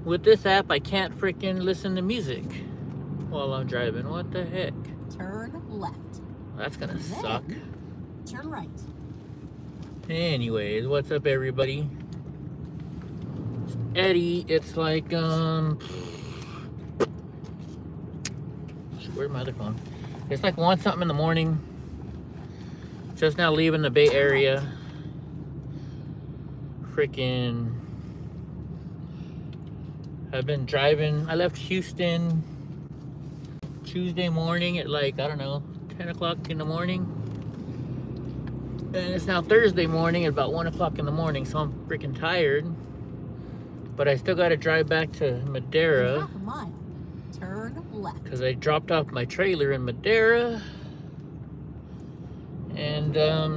With this app, I can't freaking listen to music while I'm driving. What the heck? Turn left. That's gonna Then suck. Turn right. Anyways, what's up, everybody? It's Eddie. It's like, where's my other phone? It's like 1 something in the morning. Just now leaving the Bay Area. Freaking. I've been driving. I left Houston Tuesday morning at like, I don't know, 10 o'clock in the morning. And it's now Thursday morning at about 1 o'clock in the morning, so I'm freaking tired. But I still got to drive back to Madera. Half a mile. Turn left. Because I dropped off my trailer in Madera. And I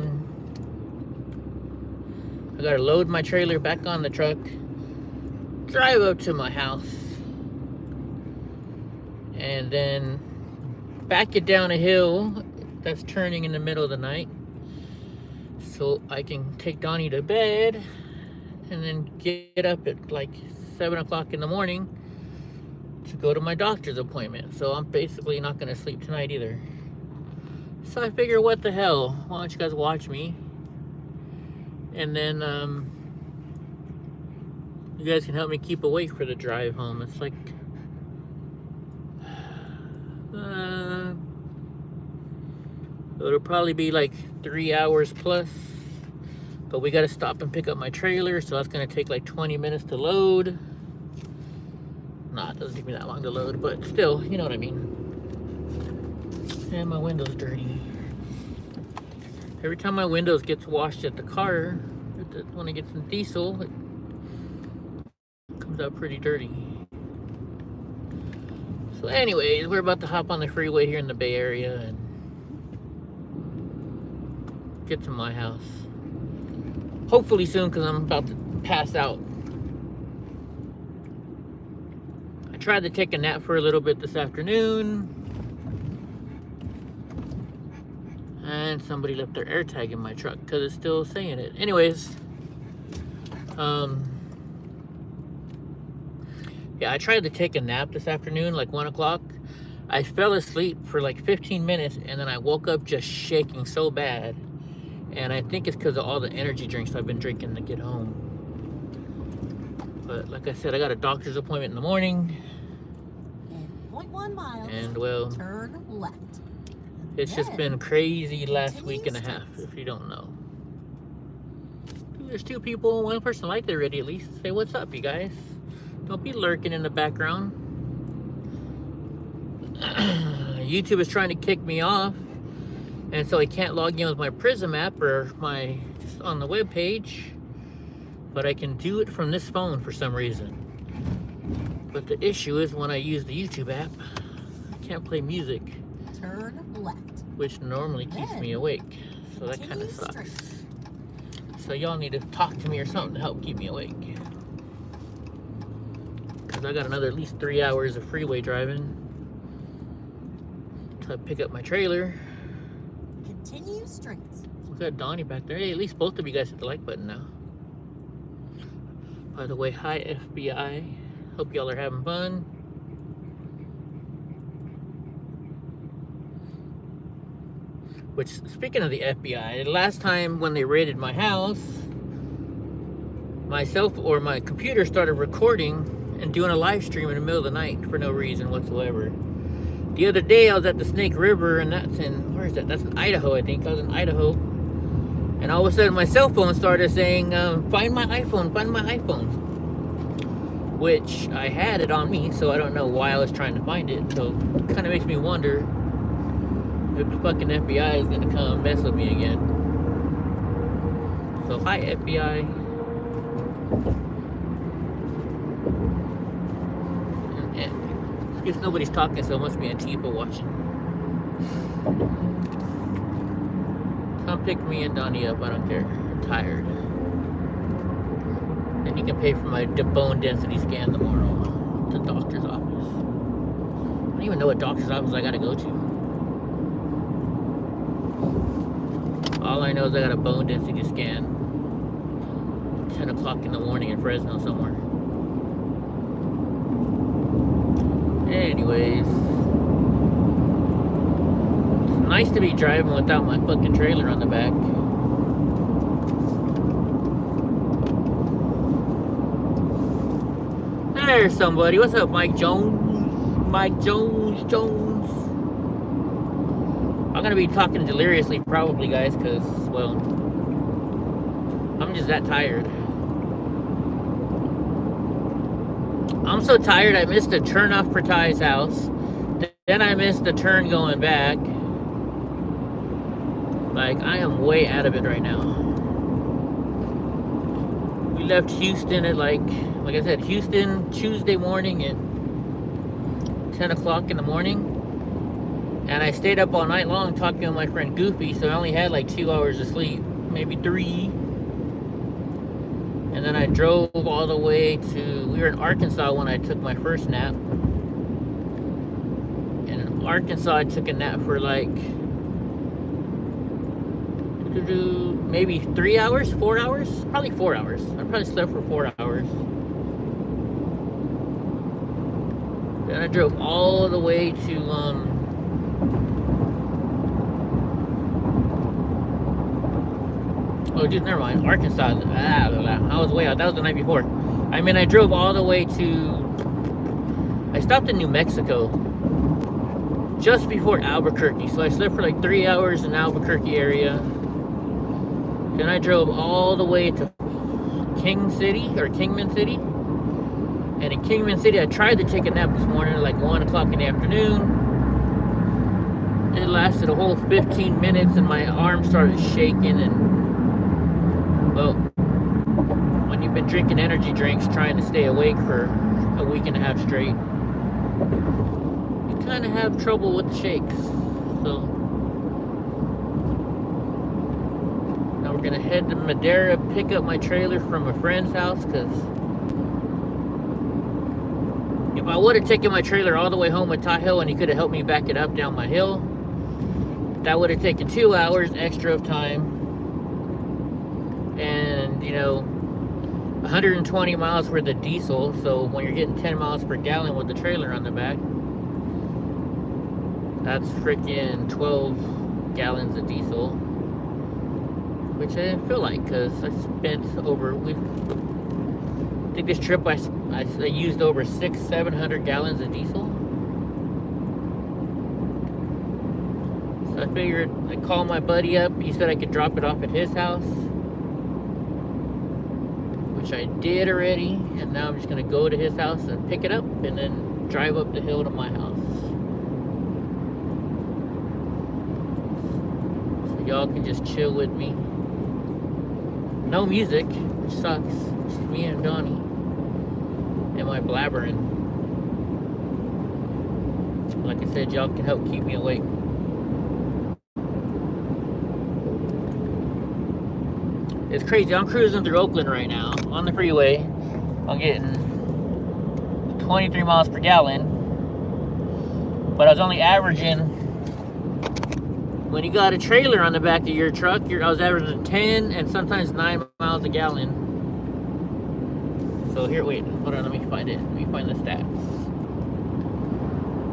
got to load my trailer back on the truck. Drive up to my house. And then back it down a hill that's turning in the middle of the night. So I can take Donnie to bed and then get up at like 7 o'clock in the morning to go to my doctor's appointment. So I'm basically not going to sleep tonight either. So I figure, what the hell? Why don't you guys watch me? And then you guys can help me keep awake for the drive home. It's like it'll probably be like 3 hours plus, but we got to stop and pick up my trailer, so that's going to take like 20 minutes to load. Nah, it doesn't take me that long to load, but still, you know what I mean. And my window's dirty. Every time my windows gets washed at the car, when it gets in diesel, it comes out pretty dirty. So anyways, we're about to hop on the freeway here in the Bay Area and get to my house. Hopefully soon, because I'm about to pass out. I tried to take a nap for a little bit this afternoon. And somebody left their AirTag in my truck because it's still saying it. Anyways, yeah, I tried to take a nap this afternoon, like 1 o'clock. I fell asleep for like 15 minutes and then I woke up just shaking so bad. And I think it's because of all the energy drinks I've been drinking to get home. But like I said, I got a doctor's appointment in the morning. And 0.1 miles. And well, turn left. It's just been crazy last week and a half, if you don't know. There's 2 people, 1 person liked it already at least. Say what's up, you guys. Don't be lurking in the background. YouTube is trying to kick me off. And so I can't log in with my Prism app or my just on the web page. But I can do it from this phone for some reason. But the issue is when I use the YouTube app, I can't play music. Turn left. Which normally keeps me awake. So that kind of sucks. Straight. So y'all need to talk to me or something to help keep me awake. Because I got another at least 3 hours of freeway driving to pick up my trailer. Continue straight. Look at Donnie back there. Hey, at least both of you guys hit the like button now. By the way, hi FBI. Hope y'all are having fun. Which, speaking of the FBI, the last time when they raided my house, my computer started recording and doing a live stream in the middle of the night for no reason whatsoever. The other day I was at the Snake River, and that's in, where is that? That's in Idaho, I think. I was in Idaho. And all of a sudden my cell phone started saying, find my iPhone, find my iPhone. Which I had it on me, so I don't know why I was trying to find it. So it kind of makes me wonder if the fucking FBI is gonna come mess with me again. So hi FBI. And I guess nobody's talking, so it must be Antifa watching. Come pick me and Donnie up, I don't care. I'm tired. And you can pay for my bone density scan tomorrow at the doctor's office. I don't even know what doctor's office I gotta go to. All I know is I got a bone density scan 10 o'clock in the morning in Fresno somewhere. anyways. It's nice to be driving without my fucking trailer on the back. There's somebody. What's up, Mike Jones? Mike Jones. I'm gonna be talking deliriously probably, guys, because, well, I'm just that tired. I'm so tired I missed a turn off for Ty's house. Then I missed the turn going back. Like, I am way out of it right now. We left Houston at like I said, Houston Tuesday morning at 10 o'clock in the morning. And I stayed up all night long talking to my friend Goofy, so I only had like 2 hours of sleep, maybe 3. And then I drove all the way to, we were in Arkansas when I took my first nap. And in Arkansas, I took a nap for like, maybe 3 hours, 4 hours? Probably 4 hours. I probably slept for 4 hours. Then I drove all the way to, oh, dude, never mind. Arkansas. I was way out. That was the night before. I mean, I drove all the way to... I stopped in New Mexico just before Albuquerque. So I slept for like 3 hours in Albuquerque area. Then I drove all the way to Kingman City. And in Kingman City, I tried to take a nap this morning at like 1 o'clock in the afternoon. It lasted a whole 15 minutes and my arm started shaking. And well, when you've been drinking energy drinks trying to stay awake for a week and a half straight, you kind of have trouble with the shakes. So now we're gonna head to Madera, pick up my trailer from a friend's house, because if I would have taken my trailer all the way home with Tahoe and he could have helped me back it up down my hill, that would have taken 2 hours extra of time. And, you know, 120 miles worth of diesel. So when you're getting 10 miles per gallon with the trailer on the back, that's freaking 12 gallons of diesel. Which I didn't feel like, because I spent over, I think this trip I used over 600-700 gallons of diesel. So I figured I'd call my buddy up. He said I could drop it off at his house, which I did already. And now I'm just gonna go to his house and pick it up and then drive up the hill to my house. So y'all can just chill with me. No music, which sucks. Just me and Donnie and my blabbering. Like I said, y'all can help keep me awake. It's crazy. I'm cruising through Oakland right now on the freeway. I'm getting 23 miles per gallon, but I was only averaging, when you got a trailer on the back of your truck, I was averaging 10 and sometimes 9 miles a gallon. So here, wait, hold on, let me find it. Let me find the stats.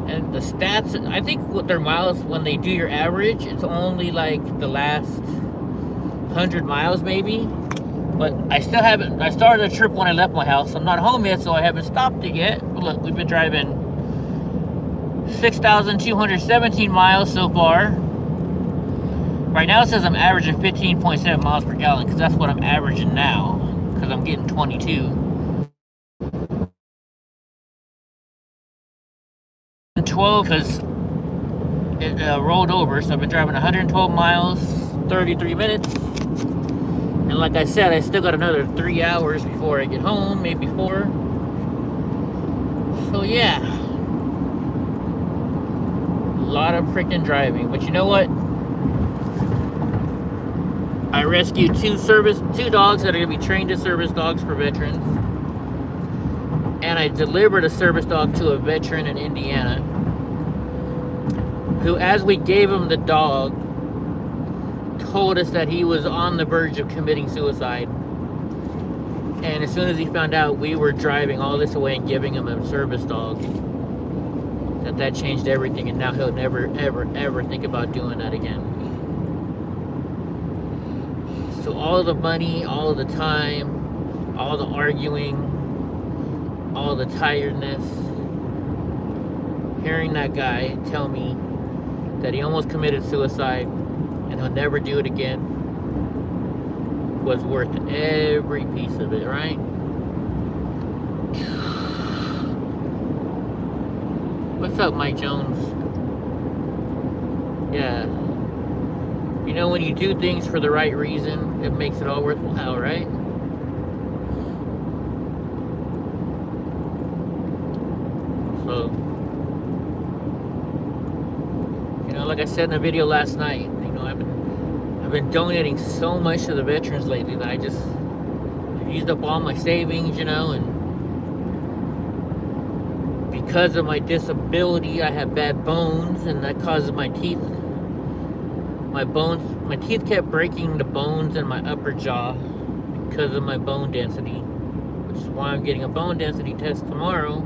And the stats, I think with their miles, when they do your average, it's only like the last 100 miles maybe. But I still haven't, I started the trip when I left my house. I'm not home yet, so I haven't stopped it yet. But look, we've been driving 6,217 miles so far. Right now it says I'm averaging 15.7 miles per gallon, because that's what I'm averaging now, because I'm getting 22. 12, because it rolled over, so I've been driving 112 miles, 33 minutes. And like I said, I still got another 3 hours before I get home, maybe 4. So yeah, a lot of freaking driving. But you know what? I rescued two dogs that are gonna be trained as service dogs for veterans. And I delivered a service dog to a veteran in Indiana, who, as we gave him the dog, told us that he was on the verge of committing suicide. And as soon as he found out we were driving all this away and giving him a service dog, that changed everything, and now he'll never, ever, ever think about doing that again. So all the money, all the time, all the arguing, all the tiredness, hearing that guy tell me that he almost committed suicide and he'll never do it again was worth every piece of it, right? What's up, Mike Jones? Yeah. You know, when you do things for the right reason, it makes it all worthwhile, right? So, you know, like I said in the video last night, you know, I've been donating so much to the veterans lately that I've used up all my savings, you know, and because of my disability, I have bad bones, and that causes my teeth. My teeth kept breaking the bones in my upper jaw because of my bone density, which is why I'm getting a bone density test tomorrow.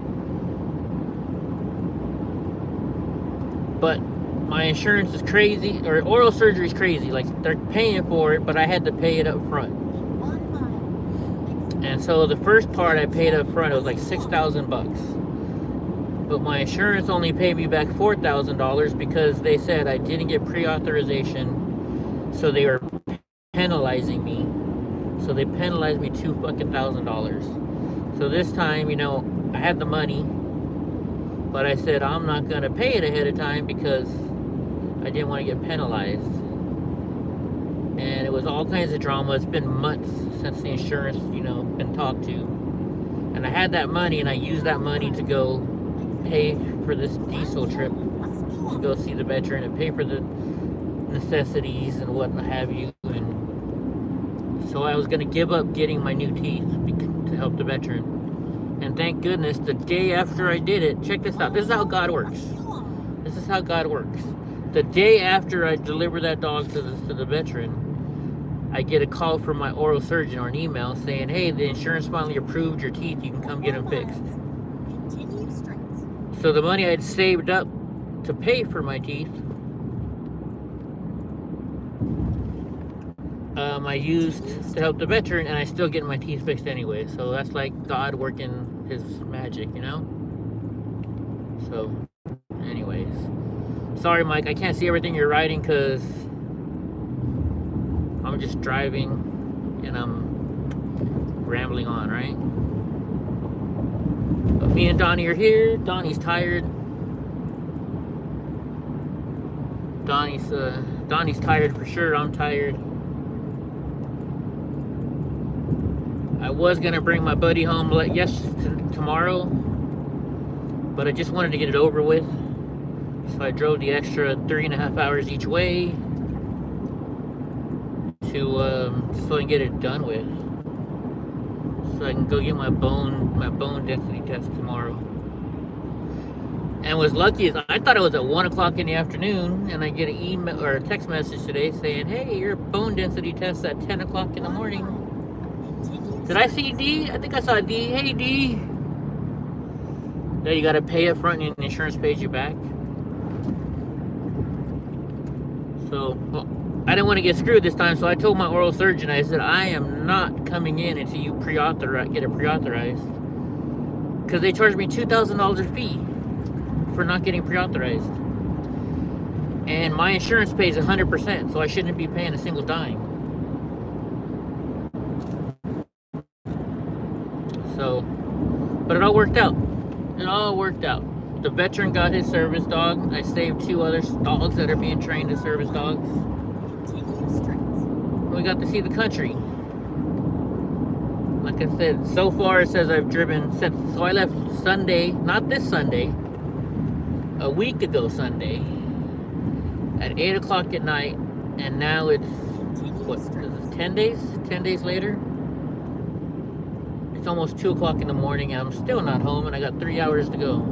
But my insurance is crazy, or oral surgery is crazy. Like, they're paying for it, but I had to pay it up front. And so the first part I paid up front, it was like $6,000. But my insurance only paid me back $4,000 because they said I didn't get pre-authorization, so they were penalizing me. So they penalized me $2,000. So this time, you know, I had the money, but I said I'm not gonna pay it ahead of time because I didn't want to get penalized. And it was all kinds of drama. It's been months since the insurance, you know, been talked to. And I had that money, and I used that money to go pay for this diesel trip to go see the veteran and pay for the necessities and what have you. And so I was going to give up getting my new teeth to help the veteran. And thank goodness, the day after I did it, check this out. This is how God works. This is how God works. The day after I deliver that dog to the veteran, I get a call from my oral surgeon or an email saying, hey, the insurance finally approved your teeth. You can come get them fixed. So the money I'd saved up to pay for my teeth, I used to help the veteran, and I still get my teeth fixed anyway. So that's like God working his magic, you know? So, anyways. Sorry, Mike, I can't see everything you're writing because I'm just driving and I'm rambling on, right? But me and Donnie are here. Donnie's tired. Donnie's tired for sure. I'm tired. I was gonna bring my buddy home tomorrow, but I just wanted to get it over with. So I drove the extra 3.5 hours each way to just so I can get it done with. So I can go get my bone density test tomorrow. And was lucky as I thought it was at 1 o'clock in the afternoon, and I get an email or a text message today saying, hey, your bone density test at 10 o'clock in the morning. Did I see D? I think I saw D. Hey D. Yeah, you gotta pay up front and the insurance pays you back. So, well, I didn't want to get screwed this time, so I told my oral surgeon, I said, I am not coming in until you get it pre-authorized. Because they charged me $2,000 fee for not getting pre-authorized. And my insurance pays 100%, so I shouldn't be paying a single dime. So, but it all worked out. It all worked out. The veteran got his service dog. I saved 2 other dogs that are being trained as service dogs. We got to see the country. Like I said, so far it says I've driven since. So I left Sunday, not this Sunday, a week ago Sunday, at 8 o'clock at night, and now it's what? Is it 10 days? 10 days later. It's almost 2 o'clock in the morning, and I'm still not home, and I got 3 hours to go.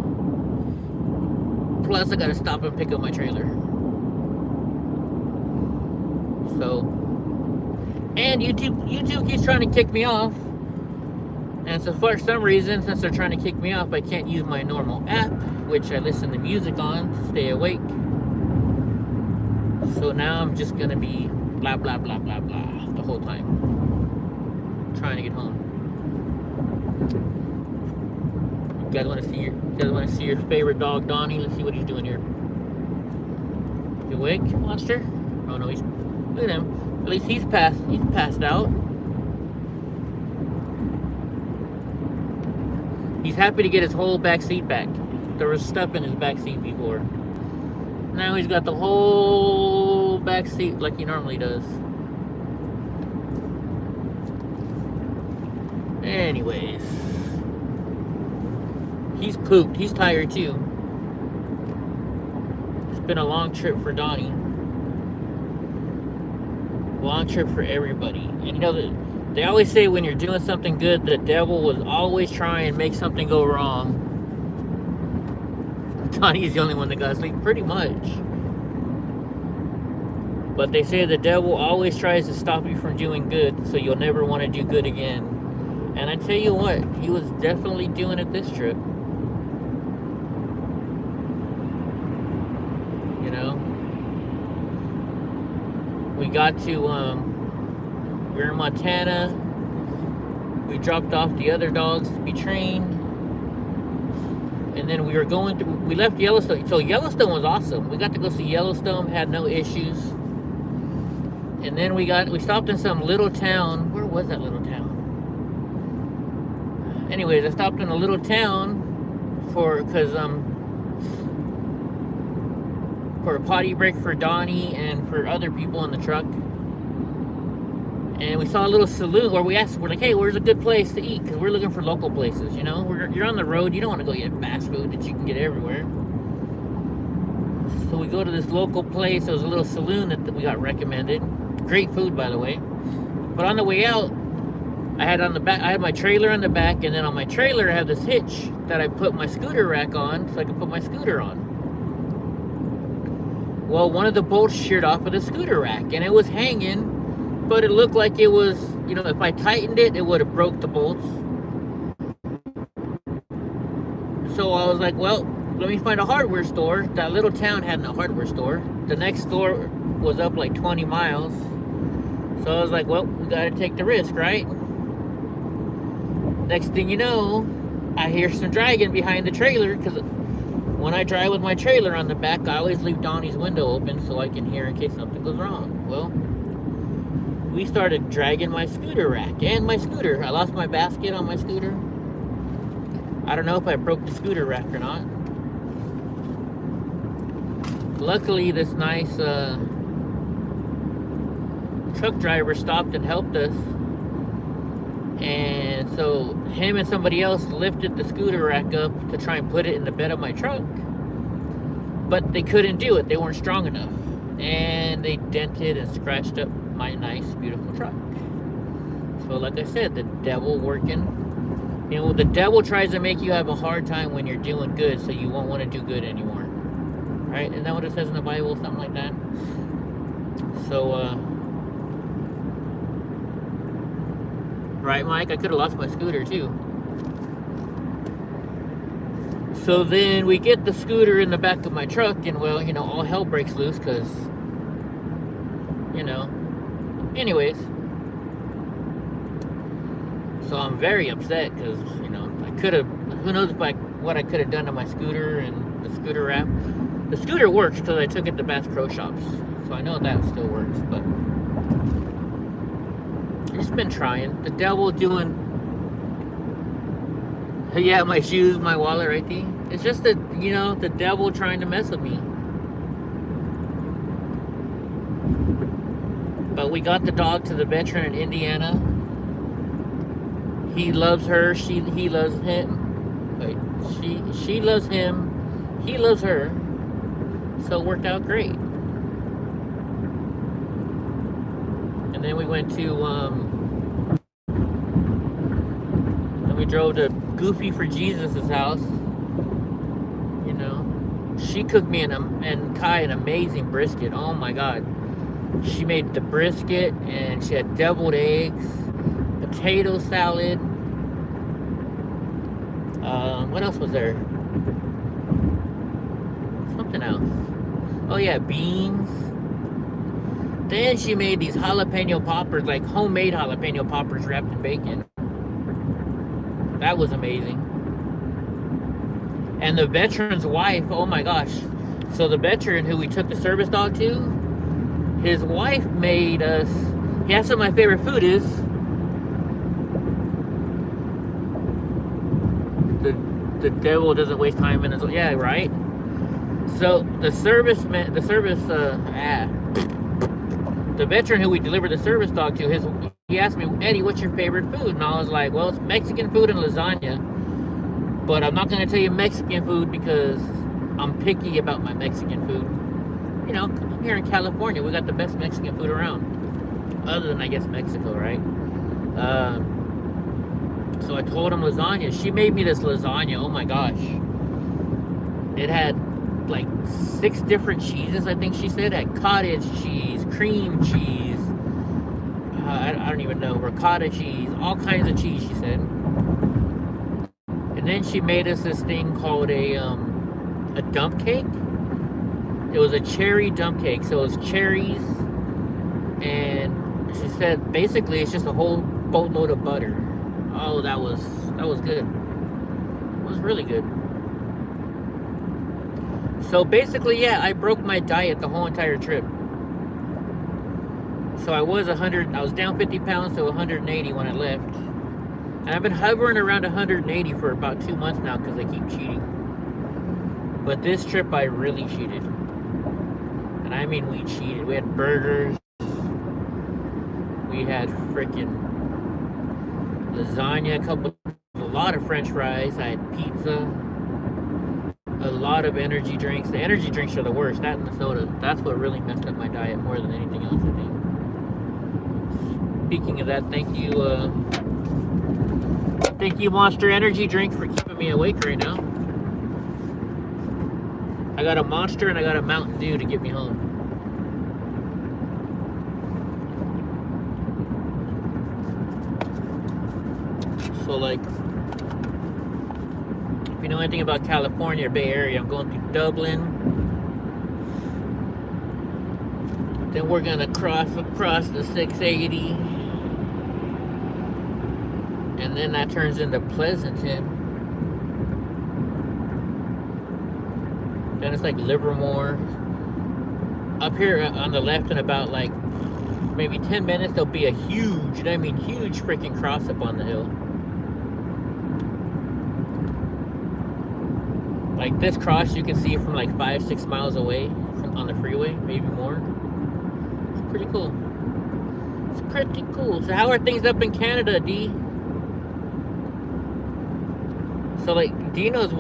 Plus, I gotta stop and pick up my trailer. So, and YouTube keeps trying to kick me off. And so for some reason, since they're trying to kick me off, I can't use my normal app, which I listen to music on to stay awake. So now I'm just gonna be blah blah blah blah blah the whole time, trying to get home. You guys want to see your favorite dog, Donnie? Let's see what he's doing here. You awake, monster? Oh no, look at him. At least he's passed out. He's happy to get his whole back seat back. There was stuff in his back seat before. Now he's got the whole back seat like he normally does. Anyways, he's pooped. He's tired too. It's been a long trip for Donnie. Long trip for everybody. And you know that they always say when you're doing something good, the devil will always try and make something go wrong. Donnie's the only one that got sleep, pretty much. But they say the devil always tries to stop you from doing good, so you'll never want to do good again. And I tell you what, he was definitely doing it this trip. You know? We got to, we were in Montana. We dropped off the other dogs to be trained. And then we were going to, we left Yellowstone. So Yellowstone was awesome. We got to go see Yellowstone, had no issues. And then we stopped in some little town. Where was that little town? Anyways, I stopped in a little town for a potty break for Donnie and for other people in the truck. And we saw a little saloon where we're like, hey, where's a good place to eat? Because we're looking for local places, you know? You're on the road, you don't want to go get fast food that you can get everywhere. So we go to this local place. It was a little saloon that we got recommended. Great food, by the way. But on the way out, I had my trailer on the back, and then on my trailer I have this hitch that I put my scooter rack on so I can put my scooter on. Well, one of the bolts sheared off of the scooter rack, and it was hanging. But it looked like it was, you know, if I tightened it, it would have broke the bolts. So I was like, well, let me find a hardware store. That little town had no hardware store. The next store was up like 20 miles. So I was like, well, we got to take the risk, right? Next thing you know, I hear some dragging behind the trailer, because when I drive with my trailer on the back, I always leave Donnie's window open so I can hear in case something goes wrong. Well, we started dragging my scooter rack and my scooter. I lost my basket on my scooter. I don't know if I broke the scooter rack or not. Luckily, this nice truck driver stopped and helped us. And so him and somebody else lifted the scooter rack up to try and put it in the bed of my truck. But they couldn't do it. They weren't strong enough. And they dented and scratched up my nice, beautiful truck. So like I said, the devil working. You know, the devil tries to make you have a hard time when you're doing good, so you won't want to do good anymore. Right? Isn't that what it says in the Bible? Something like that? So, right, Mike? I could have lost my scooter, too. So then we get the scooter in the back of my truck, and, well, you know, all hell breaks loose, because, you know. Anyways. So I'm very upset, because, you know, I could have, who knows what I could have done to my scooter and the scooter wrap. The scooter works, because I took it to Bass Pro Shops. So I know that still works, but I've just been trying. The devil doing, yeah, my shoes, my wallet right there. It's just that, you know, the devil trying to mess with me. But we got the dog to the veteran in Indiana. He loves her. He loves him. Wait, she loves him. He loves her. So it worked out great. And then we went to, and we drove to Goofy for Jesus' house. You know, she cooked me and Kai an amazing brisket. Oh my God. She made the brisket, and she had deviled eggs, potato salad, What else was there? Something else. Oh yeah, beans. Then she made these jalapeno poppers, like homemade jalapeno poppers wrapped in bacon. That was amazing. And the veteran's wife, oh my gosh. So the veteran who we took the service dog to, his wife made us, yeah, some of my favorite food is the devil doesn't waste time in his, yeah, right? So the veteran who we delivered the service dog to, he asked me, Eddie, what's your favorite food? And I was like, well, it's Mexican food and lasagna. But I'm not going to tell you Mexican food because I'm picky about my Mexican food. You know, I'm here in California. We got the best Mexican food around. Other than, I guess, Mexico, right? So I told him lasagna. She made me this lasagna. Oh my gosh. It had like 6 different cheeses, I think she said. It had cottage cheese, cream cheese, I don't even know, ricotta cheese, all kinds of cheese, she said. And then she made us this thing called a dump cake. It was a cherry dump cake. So it was cherries, and she said basically it's just a whole boatload of butter. Oh, that was good. It was really good. So basically, yeah, I broke my diet the whole entire trip. So I was down 50 pounds to 180 when I left. And I've been hovering around 180 for about 2 months now because I keep cheating. But this trip I really cheated. And I mean we cheated. We had burgers. We had freaking lasagna, a lot of french fries. I had pizza. A lot of energy drinks. The energy drinks are the worst. That and the soda. That's what really messed up my diet more than anything else, I think. Speaking of that, thank you Monster Energy drink for keeping me awake right now. I got a Monster and I got a Mountain Dew to get me home. So like, if you know anything about California or Bay Area, I'm going through Dublin. Then we're gonna cross across the 680. And then that turns into Pleasanton. Then it's like Livermore. Up here on the left in about like maybe 10 minutes, there'll be a huge, and I mean huge freaking cross up on the hill. Like this cross you can see from like 5-6 miles away on the freeway, maybe more. It's pretty cool. It's pretty cool. So how are things up in Canada, D? So like Dee knows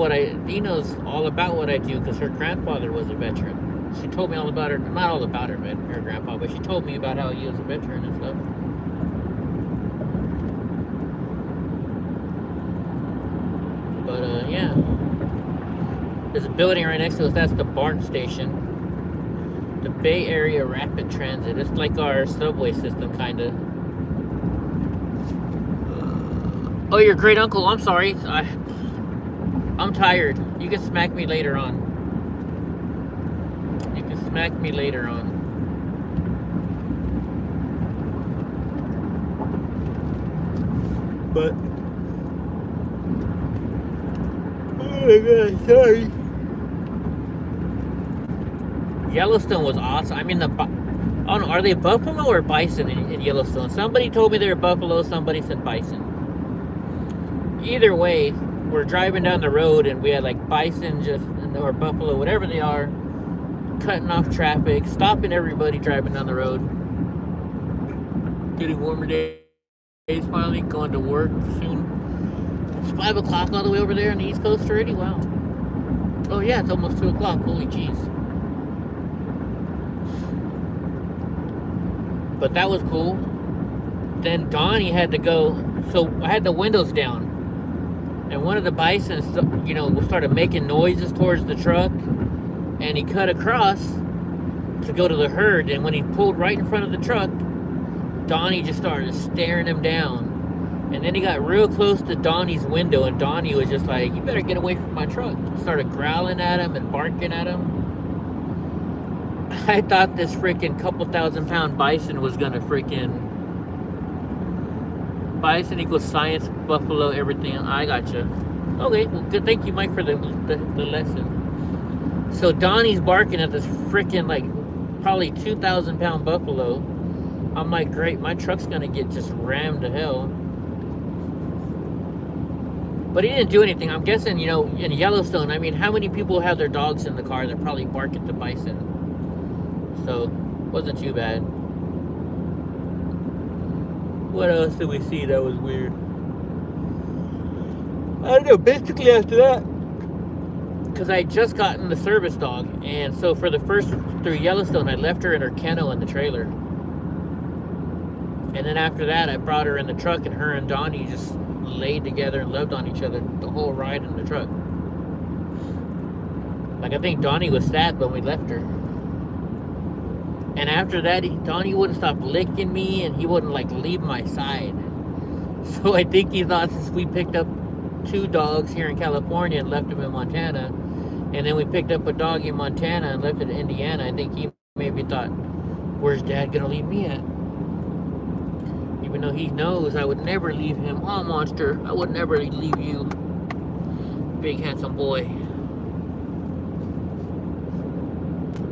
all about what I do because her grandfather was a veteran. She told me all about her, not all about her, but her grandpa, but she told me about how he was a veteran and stuff. But yeah. There's a building right next to us, that's the BART station. The Bay Area Rapid Transit. It's like our subway system, kinda. Oh, your great uncle, I'm sorry. I'm tired. You can smack me later on. You can smack me later on. But oh my god, sorry. Yellowstone was awesome. I mean, I don't know, are they buffalo or bison in Yellowstone? Somebody told me they were buffalo, somebody said bison. Either way, we're driving down the road and we had like bison or buffalo, whatever they are, cutting off traffic, stopping everybody driving down the road. Getting warmer days finally, going to work soon. It's 5 o'clock all the way over there on the East Coast already? Wow. Oh yeah, it's almost 2 o'clock. Holy jeez. But that was cool. Then Donnie had to go, so I had the windows down. And one of the bisons, you know, started making noises towards the truck. And he cut across to go to the herd. And when he pulled right in front of the truck, Donnie just started staring him down. And then he got real close to Donnie's window, and Donnie was just like, "You better get away from my truck." Started growling at him and barking at him. I thought this freaking couple 1,000-pound bison was gonna freaking... Bison equals science, buffalo, everything. I gotcha. Okay, well, good. Thank you, Mike, for the lesson. So Donnie's barking at this freaking, like, probably 2,000-pound buffalo. I'm like, great, my truck's gonna get just rammed to hell. But he didn't do anything. I'm guessing, you know, in Yellowstone, I mean, how many people have their dogs in the car that probably bark at the bison? So, wasn't too bad. What else did we see that was weird? I don't know, basically after that, because I had just gotten the service dog, and so for the first through Yellowstone, I left her in her kennel in the trailer. And then after that, I brought her in the truck, and her and Donnie just laid together and loved on each other the whole ride in the truck. Like, I think Donnie was sad when we left her. And after that, Donnie wouldn't stop licking me, and he wouldn't, like, leave my side. So I think he thought, since we picked up 2 dogs here in California and left them in Montana, and then we picked up a dog in Montana and left it in Indiana, I think he maybe thought, where's Dad gonna leave me at? Even though he knows I would never leave him. Oh, monster, I would never leave you, big handsome boy.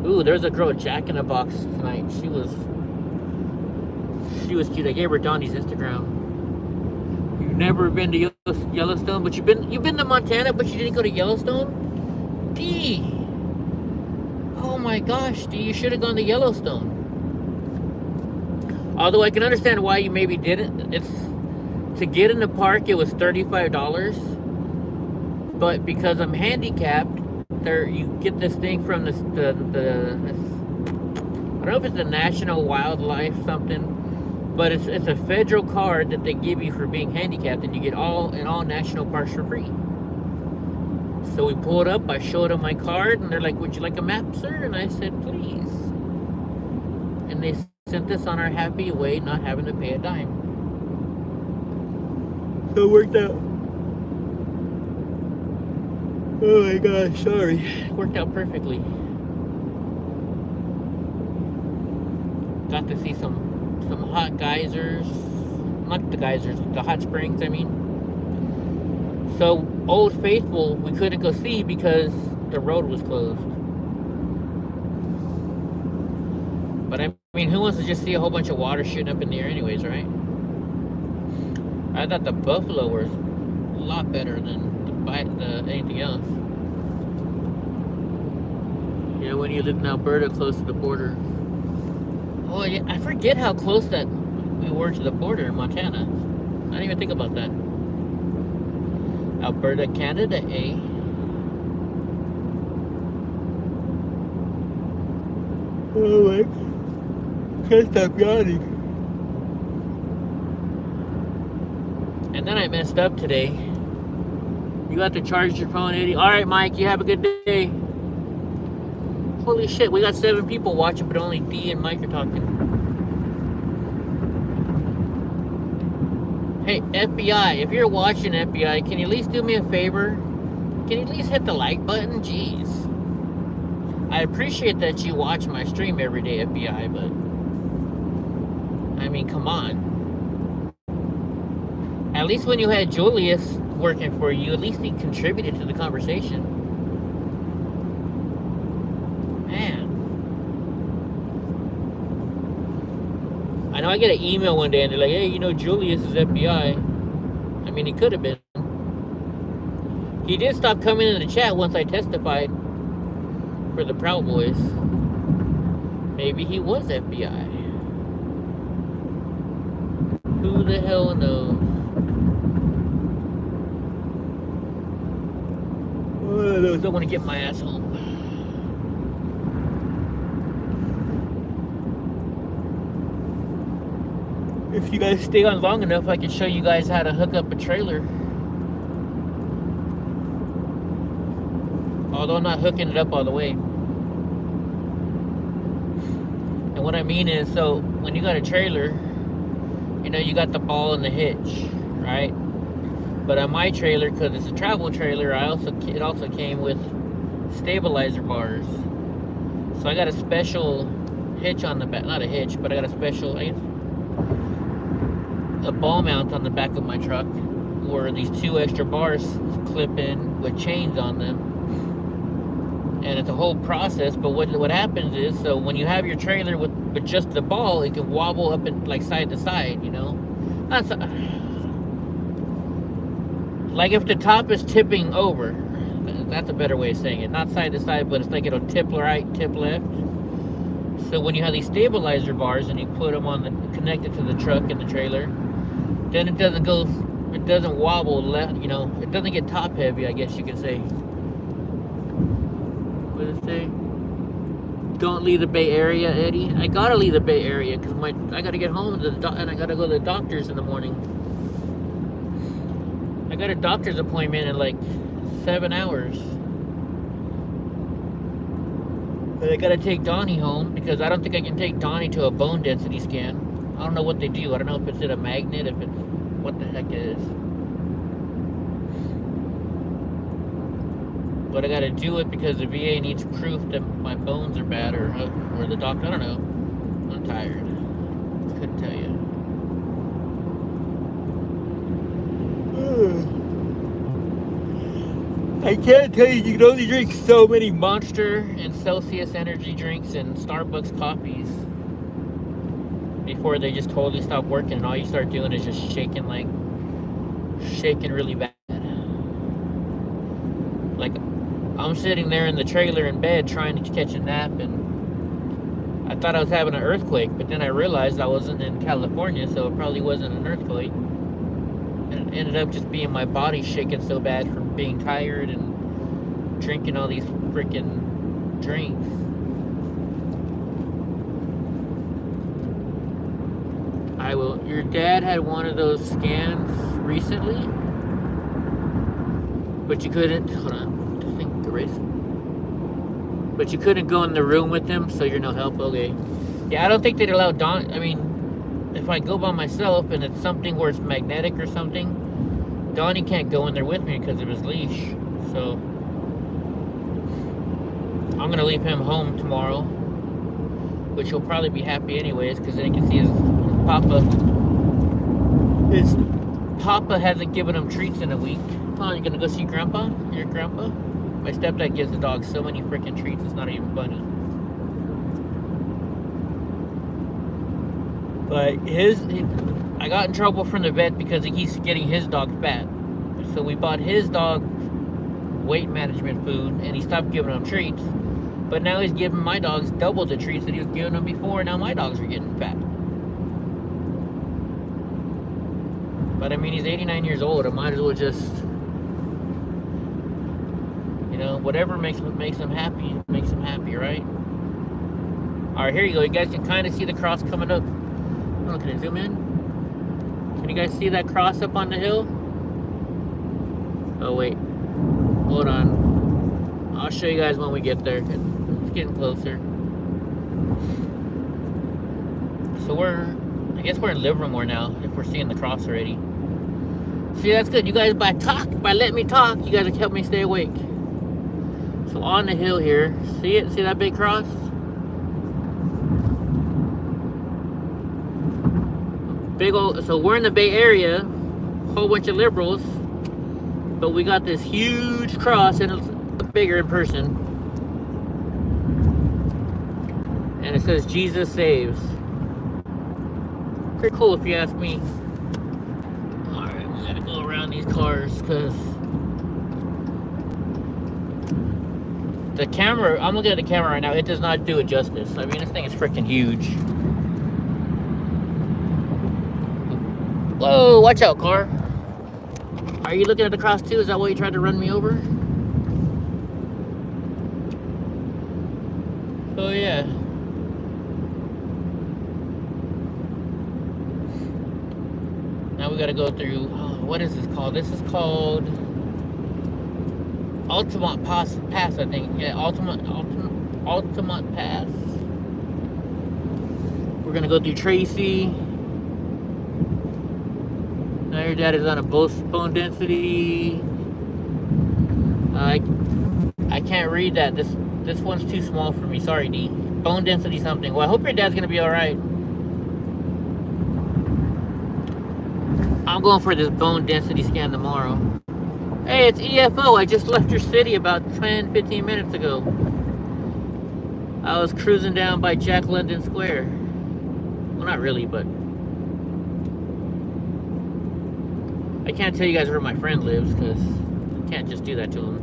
Ooh, there's a girl Jack in the Box tonight. She was cute. I gave her Donnie's Instagram. You've never been to Yellowstone, but you've been to Montana, but you didn't go to Yellowstone? D. Oh my gosh, D, you should have gone to Yellowstone. Although I can understand why you maybe didn't. It's to get in the park, it was $35. But because I'm handicapped, there you get this thing from this, I don't know if it's the National Wildlife something, but it's a federal card that they give you for being handicapped, and you get in all national parks for free. So we pulled up, I showed them my card, and they're like, "Would you like a map, sir?" And I said, "Please." And they sent us on our happy way, not having to pay a dime. So it worked out. Oh my gosh, sorry. It worked out perfectly. Got to see some hot geysers. Not the geysers, the hot springs, I mean. So, Old Faithful, we couldn't go see because the road was closed. But I mean, who wants to just see a whole bunch of water shooting up in the air anyways, right? I thought the buffalo was a lot better than anything else. You know, when you live in Alberta, close to the border. Oh yeah, I forget how close that we were to the border in Montana. I didn't even think about that. Alberta, Canada, eh? Oh my, can't stop yawning. And then I messed up today. You got to charge your phone, Eddie. All right, Mike, you have a good day. Holy shit, we got 7 people watching, but only D and Mike are talking. Hey, FBI, if you're watching, FBI, can you at least do me a favor? Can you at least hit the like button? Jeez. I appreciate that you watch my stream every day, FBI, but I mean, come on. At least when you had Julius working for you, at least he contributed to the conversation. Man. I know I get an email one day and they're like, "Hey, you know, Julius is FBI." I mean, he could have been. He did stop coming in the chat once I testified for the Proud Boys. Maybe he was FBI. Who the hell knows? I don't want to get my ass home. If you guys stay on long enough, I can show you guys how to hook up a trailer. Although I'm not hooking it up all the way. And what I mean is, so when you got a trailer, you know, you got the ball and the hitch, right? But on my trailer, because it's a travel trailer, it also came with stabilizer bars. So I got a special hitch on the back, not a hitch, but I got a special, a ball mount on the back of my truck where these 2 extra bars clip in with chains on them. And it's a whole process, but what happens is, so when you have your trailer with just the ball, it can wobble up and like side to side, you know? Not so, like if the top is tipping over, that's a better way of saying it. Not side to side, but it's like it'll tip right, tip left. So when you have these stabilizer bars and you put them connected to the truck and the trailer, then it doesn't wobble left, you know, it doesn't get top heavy, I guess you could say. What does it say? Don't leave the Bay Area, Eddie. I gotta leave the Bay Area because I gotta get home and I gotta go to the doctor's in the morning. I got a doctor's appointment in like 7 hours. But I gotta take Donnie home because I don't think I can take Donnie to a bone density scan. I don't know what they do. I don't know if it's in a magnet, if it's what the heck it is. But I gotta do it because the VA needs proof that my bones are bad, or the doctor, I don't know. I'm tired. Couldn't tell you. I can't tell you, you can only drink so many Monster and Celsius energy drinks and Starbucks coffees before they just totally stop working, and all you start doing is just shaking really bad. Like, I'm sitting there in the trailer in bed trying to catch a nap, and I thought I was having an earthquake, but then I realized I wasn't in California, so it probably wasn't an earthquake. And it ended up just being my body shaking so bad from being tired and drinking all these freaking drinks. Your dad had one of those scans recently, but you couldn't, hold on, I think erase. But you couldn't go in the room with him, so you're no help, okay. Yeah, I don't think they'd allow I mean, if I go by myself and it's something where it's magnetic or something, Donnie can't go in there with me because of his leash. So I'm gonna leave him home tomorrow, which he'll probably be happy anyways, because then he can see his papa. His papa hasn't given him treats in a week. Oh, you gonna go see Grandpa? Your grandpa? My stepdad gives the dog so many freaking treats, it's not even funny. But I got in trouble from the vet because he keeps getting his dog fat. So we bought his dog weight management food, and he stopped giving him treats. But now he's giving my dogs double the treats that he was giving them before, and now my dogs are getting fat. But I mean, he's 89 years old. I might as well just, you know, whatever makes him happy, makes him happy, right? All right, here you go. You guys can kind of see the cross coming up. Oh, can I zoom in? Can you guys see that cross up on the hill? Oh, wait. Hold on. I'll show you guys when we get there. It's getting closer. So I guess we're in Livermore now, if we're seeing the cross already. See, that's good. You guys, by letting me talk, you guys have helped me stay awake. So on the hill here, see it? See that big cross? Big old, so we're in the Bay Area, whole bunch of liberals, but we got this huge cross, and it's bigger in person. And it says, Jesus saves. Pretty cool if you ask me. Alright, we gotta go around these cars, because the camera, I'm looking at the camera right now, it does not do it justice. I mean, this thing is freaking huge. Whoa, watch out, car. Are you looking at the cross too? Is that why you tried to run me over? Oh yeah. Now we gotta go through, what is this called? This is called Altamont Pass, I think. Yeah, Altamont Pass. We're gonna go through Tracy. Now your dad is on a bone density. I can't read that. This one's too small for me. Sorry, D. Bone density something. Well, I hope your dad's gonna be all right. I'm going for this bone density scan tomorrow. Hey, it's EFO. I just left your city about 10-15 minutes ago. I was cruising down by Jack London Square. Well, not really, but I can't tell you guys where my friend lives because I can't just do that to him.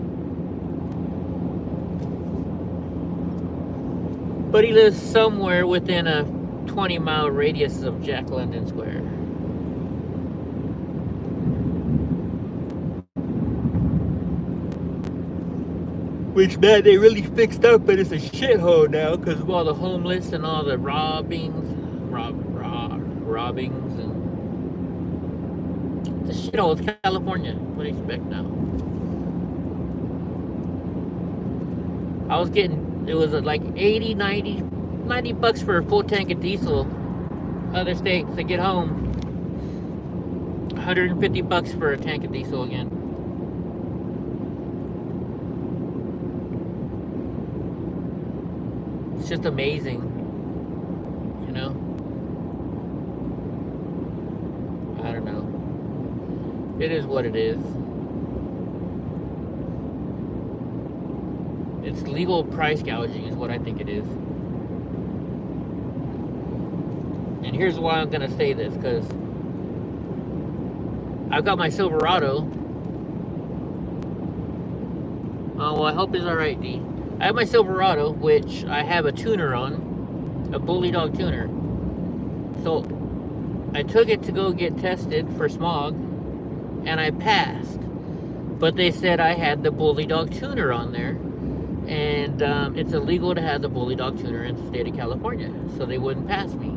But he lives somewhere within a 20-mile radius of Jack London Square. Which, man, they really fixed up, but it's a shithole now because of all the homeless and all the robbings and it's a shithole. It's California. What do you expect now? I was getting, it was like 80, 90 bucks for a full tank of diesel. Other states to get home. 150 bucks for a tank of diesel again. It's just amazing, you know? I don't know. It is what it is. It's legal price gouging is what I think it is. And here's why I'm gonna say this, because I've got my Silverado. Oh, well, I hope it's alright, D. I have my Silverado, which I have a tuner on, a Bully Dog tuner. So I took it to go get tested for smog, and I passed. But they said I had the Bully Dog tuner on there, and it's illegal to have the Bully Dog tuner in the state of California, so they wouldn't pass me.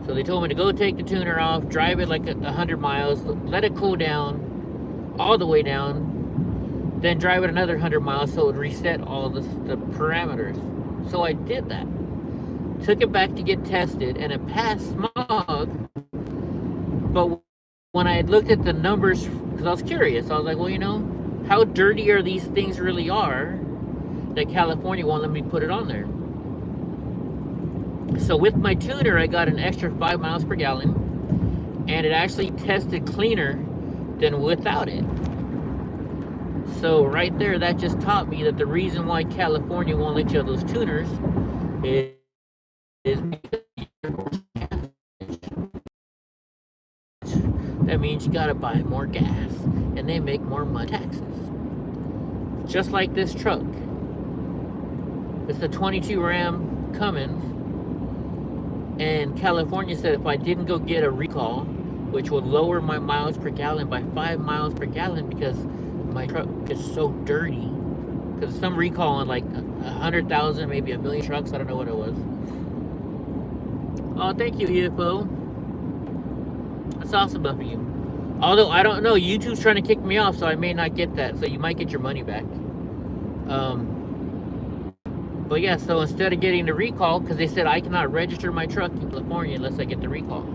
So they told me to go take the tuner off, drive it like 100 miles, let it cool down, all the way down, then drive it another 100 miles so it would reset all the parameters. So I did that. Took it back to get tested, and it passed smog. But when I had looked at the numbers, because I was curious, I was like, well, you know, how dirty are these things really are that California won't let me put it on there? So with my tuner, I got an extra 5 miles per gallon, and it actually tested cleaner than without it. So right there, that just taught me that the reason why California won't let you have those tuners is because that means you gotta buy more gas, and they make more money taxes. Just like this truck. It's the 22 Ram Cummins, and California said if I didn't go get a recall, which would lower my miles per gallon by 5 miles per gallon because my truck is so dirty, because some recall on like 100,000, maybe a million trucks, I don't know what it was. Oh, thank you, EFO. That's awesome of you. Although, I don't know, YouTube's trying to kick me off, so I may not get that, so you might get your money back. But yeah, so instead of getting the recall, because they said I cannot register my truck in California unless I get the recall.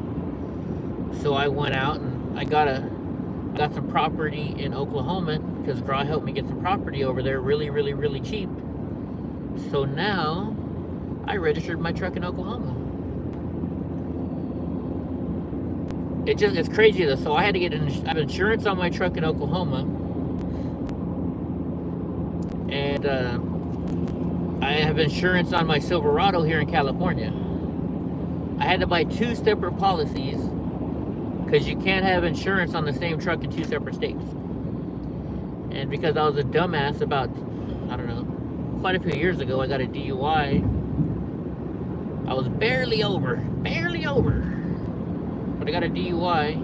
So I went out and I got some property in Oklahoma, because Draw helped me get some property over there really, really, really cheap. So now I registered my truck in Oklahoma. It's crazy though. So I had to get I have insurance on my truck in Oklahoma, and I have insurance on my Silverado here in California. I had to buy 2 separate policies because you can't have insurance on the same truck in 2 separate states. And because I was a dumbass about, I don't know, quite a few years ago, I got a DUI. I was barely over. But I got a DUI.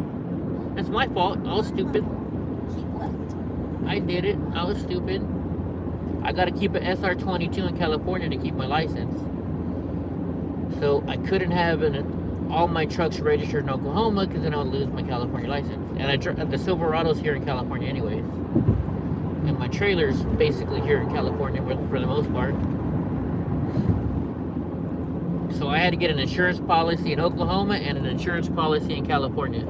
That's my fault. I was stupid. Keep left. I did it. I was stupid. I got to keep an SR22 in California to keep my license. So I couldn't have all my trucks registered in Oklahoma because then I would lose my California license. And the Silverado's here in California anyways. And my trailer's basically here in California for the most part. So I had to get an insurance policy in Oklahoma and an insurance policy in California.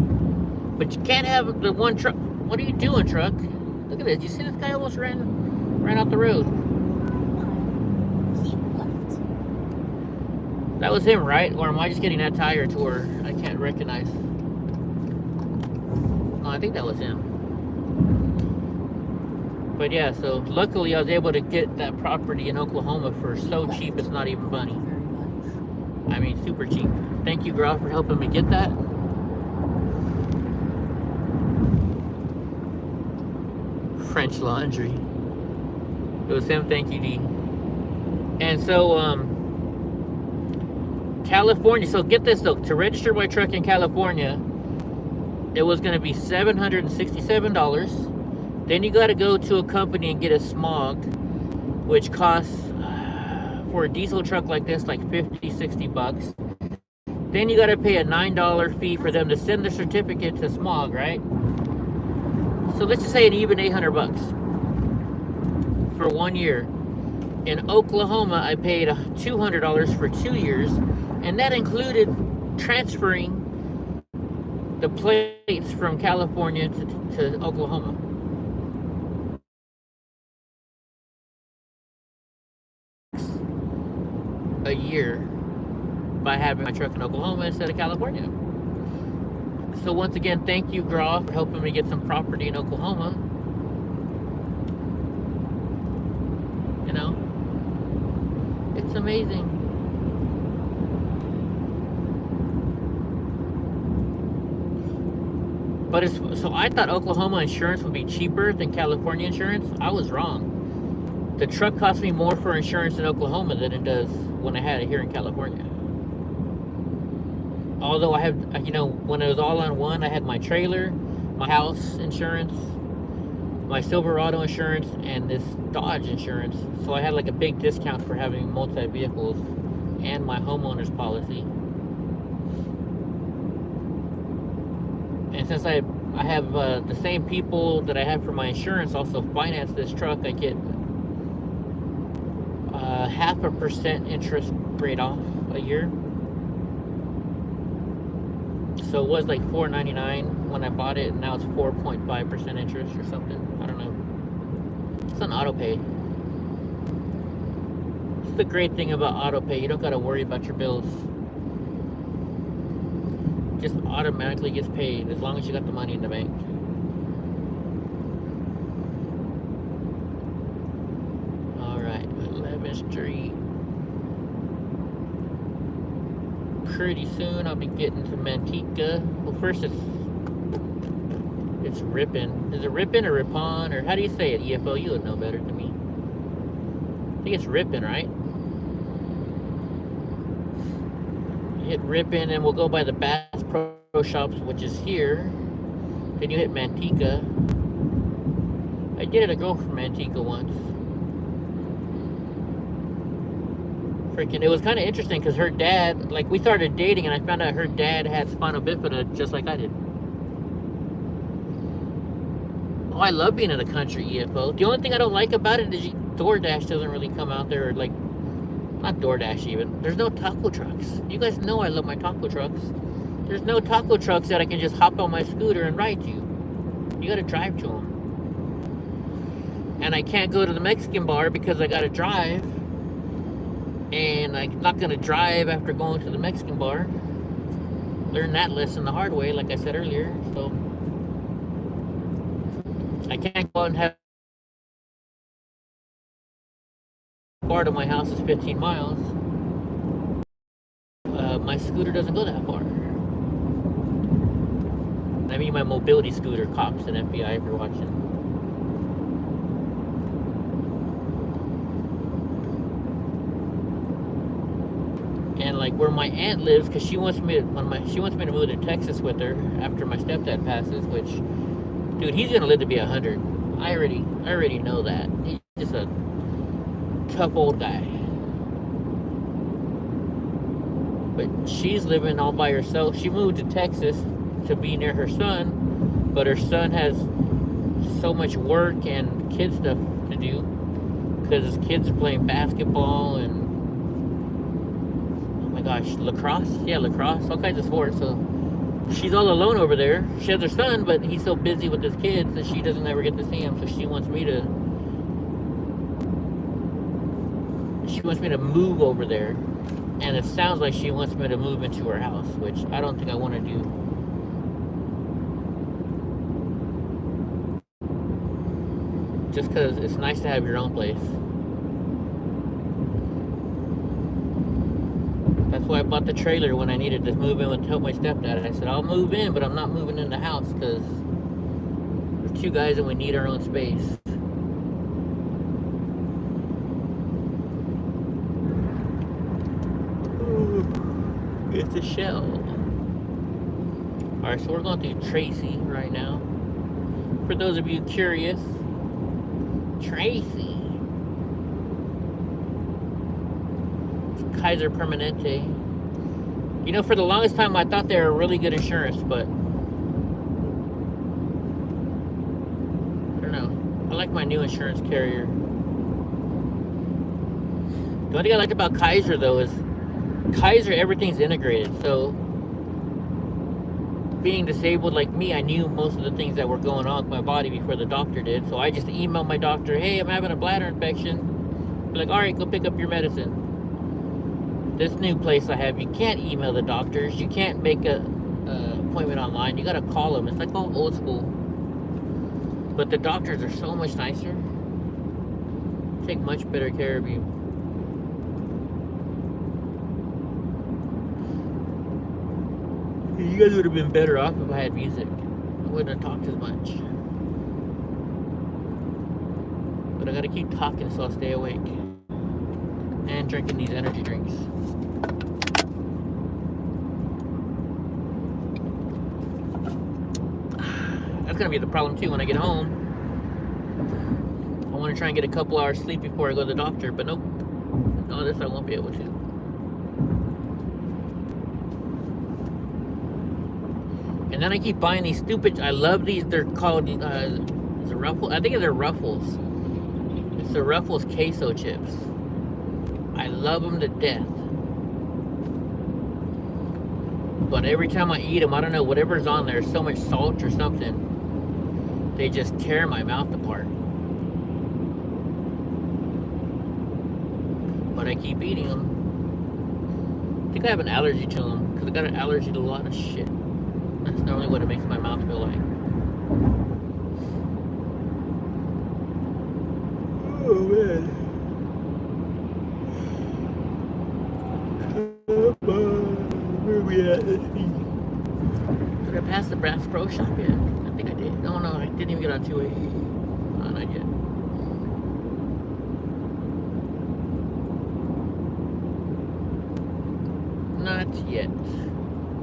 But you can't have the one truck. What are you doing, truck? Look at this. You see this guy almost ran off the road. Keep left. That was him, right? Or am I just getting that tire to where I can't recognize? No, I think that was him. But yeah, so luckily I was able to get that property in Oklahoma for so cheap it's not even funny. Very much. I mean, super cheap. Thank you, Groff, for helping me get that. French Laundry. It was him. Thank you, D. And so, California. So get this though. To register my truck in California, it was going to be $767. Then you got to go to a company and get a smog, which costs for a diesel truck like this like 50, 60 bucks. Then you got to pay a $9 fee for them to send the certificate to smog, right? So let's just say an even 800 bucks for 1 year. In Oklahoma, I paid $200 for 2 years, and that included transferring the plates from California to Oklahoma. A year by having my truck in Oklahoma instead of California. So once again, thank you, Groff, for helping me get some property in Oklahoma. You know, it's amazing. But so I thought Oklahoma insurance would be cheaper than California insurance. I was wrong. The truck cost me more for insurance in Oklahoma than it does when I had it here in California. Although I have, you know, when it was all on one, I had my trailer, my house insurance, my Silverado insurance, and this Dodge insurance. So I had like a big discount for having multi-vehicles and my homeowner's policy. And since I have the same people that I have for my insurance also finance this truck, I get 0.5% interest rate off a year. So it was like $4.99 when I bought it, and now it's 4.5% interest or something. I don't know. It's on auto pay. It's the great thing about auto pay. You don't got to worry about your bills. It just automatically gets paid as long as you got the money in the bank. All right, 11th Street. Pretty soon I'll be getting to Manteca. Well, first it's Ripon. Is it Ripon or Ripon, or how do you say it? EFO, you would know better than me. I think it's Ripon, right? Hit Ripon and we'll go by the Bass Pro Shops, which is here. Then you hit Manteca. I dated a girl from Manteca once. Freaking, it was kind of interesting because her dad, like, we started dating and I found out her dad had spinal bifida just like I did. Oh, I love being in the country, EFO. The only thing I don't like about it is DoorDash doesn't really come out there, or like, not DoorDash even. There's no taco trucks. You guys know I love my taco trucks. There's no taco trucks that I can just hop on my scooter and ride to. You gotta drive to them. And I can't go to the Mexican bar because I gotta drive. And I'm not gonna drive after going to the Mexican bar. Learned that lesson the hard way, like I said earlier. So I can't go out and have a bar to my house is 15 miles. My scooter doesn't go that far. I mean my mobility scooter, cops and FBI if you're watching. And like where my aunt lives, because she wants me to move to Texas with her after my stepdad passes. Which, dude, he's gonna live to be 100. I already know that. He's just a tough old guy. But she's living all by herself. She moved to Texas to be near her son, but her son has so much work and kid stuff to do because his kids are playing basketball and gosh, lacrosse, all kinds of sports. So she's all alone over there. She has her son, but he's so busy with his kids that she doesn't ever get to see him. So she wants me to move over there, and it sounds like she wants me to move into her house, which I don't think I want to do. Just because it's nice to have your own place. That's why I bought the trailer when I needed to move in with help my stepdad. I said, I'll move in, but I'm not moving in the house because we're two guys and we need our own space. It's a shell. Alright, so we're going through Tracy right now. For those of you curious, Tracy. It's Kaiser Permanente. You know, for the longest time I thought they were really good insurance, but I don't know. I like my new insurance carrier. The only thing I liked about Kaiser though is Kaiser, everything's integrated. So being disabled like me, I knew most of the things that were going on with my body before the doctor did. So I just emailed my doctor, hey, I'm having a bladder infection. Be like, all right, go pick up your medicine. This new place I have, you can't email the doctors. You can't make a appointment online. You gotta call them. It's like old school. But the doctors are so much nicer. Take much better care of you. You guys would have been better off if I had music. I wouldn't have talked as much. But I gotta keep talking so I'll stay awake. And drinking these energy drinks. That's gonna be the problem too when I get home. I want to try and get a couple hours sleep before I go to the doctor, but nope. No, this I won't be able to. And then I keep buying these stupid, I love these, they're called, is it Ruffles? I think they're Ruffles. It's the Ruffles queso chips. I love them to death. But every time I eat them, I don't know, whatever's on there, so much salt or something, they just tear my mouth apart. But I keep eating them. I think I have an allergy to them, because I got an allergy to a lot of shit. That's normally what it makes my mouth feel like. Oh man. Where are we at? Let's see. Did I pass the Brass Pro Shop yet? I think I did. No, I didn't even get on 2A. No, not yet. Not yet.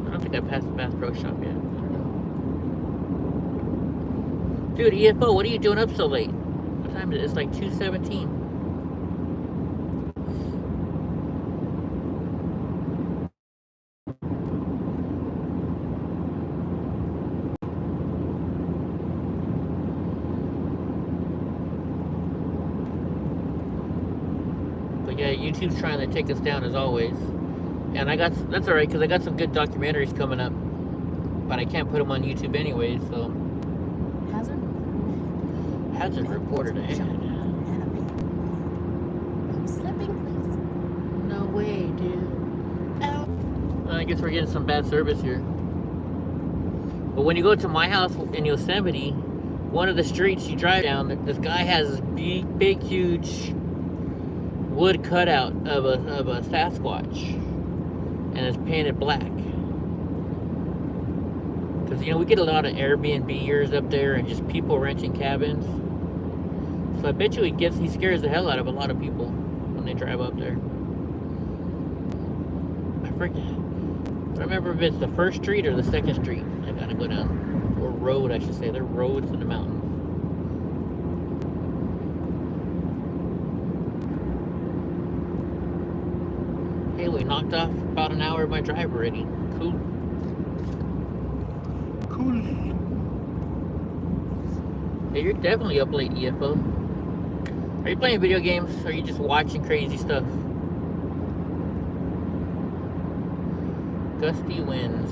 I don't think I passed the Bass Pro Shop yet. I don't know. Dude, EFO, what are you doing up so late? What time is it? It's like 2:17. But yeah, YouTube's trying to take us down as always. And that's alright, because I got some good documentaries coming up. But I can't put them on YouTube anyway, so. Hazard reported ahead. No slipping, please. No way, dude. Ow. I guess we're getting some bad service here. But when you go to my house in Yosemite, one of the streets you drive down, this guy has this big, huge wood cutout of a Sasquatch. And it's painted black. Because, you know, we get a lot of Airbnbers up there and just people renting cabins. So I bet you he scares the hell out of a lot of people when they drive up there. I forget. I don't remember if it's the first street or the second street I gotta go down. Or road, I should say. They're roads in the mountains. Hey, we knocked off about an hour of my drive already. Cool. Cool. Hey, you're definitely up late, EFO. Are you playing video games? Or are you just watching crazy stuff? Gusty winds.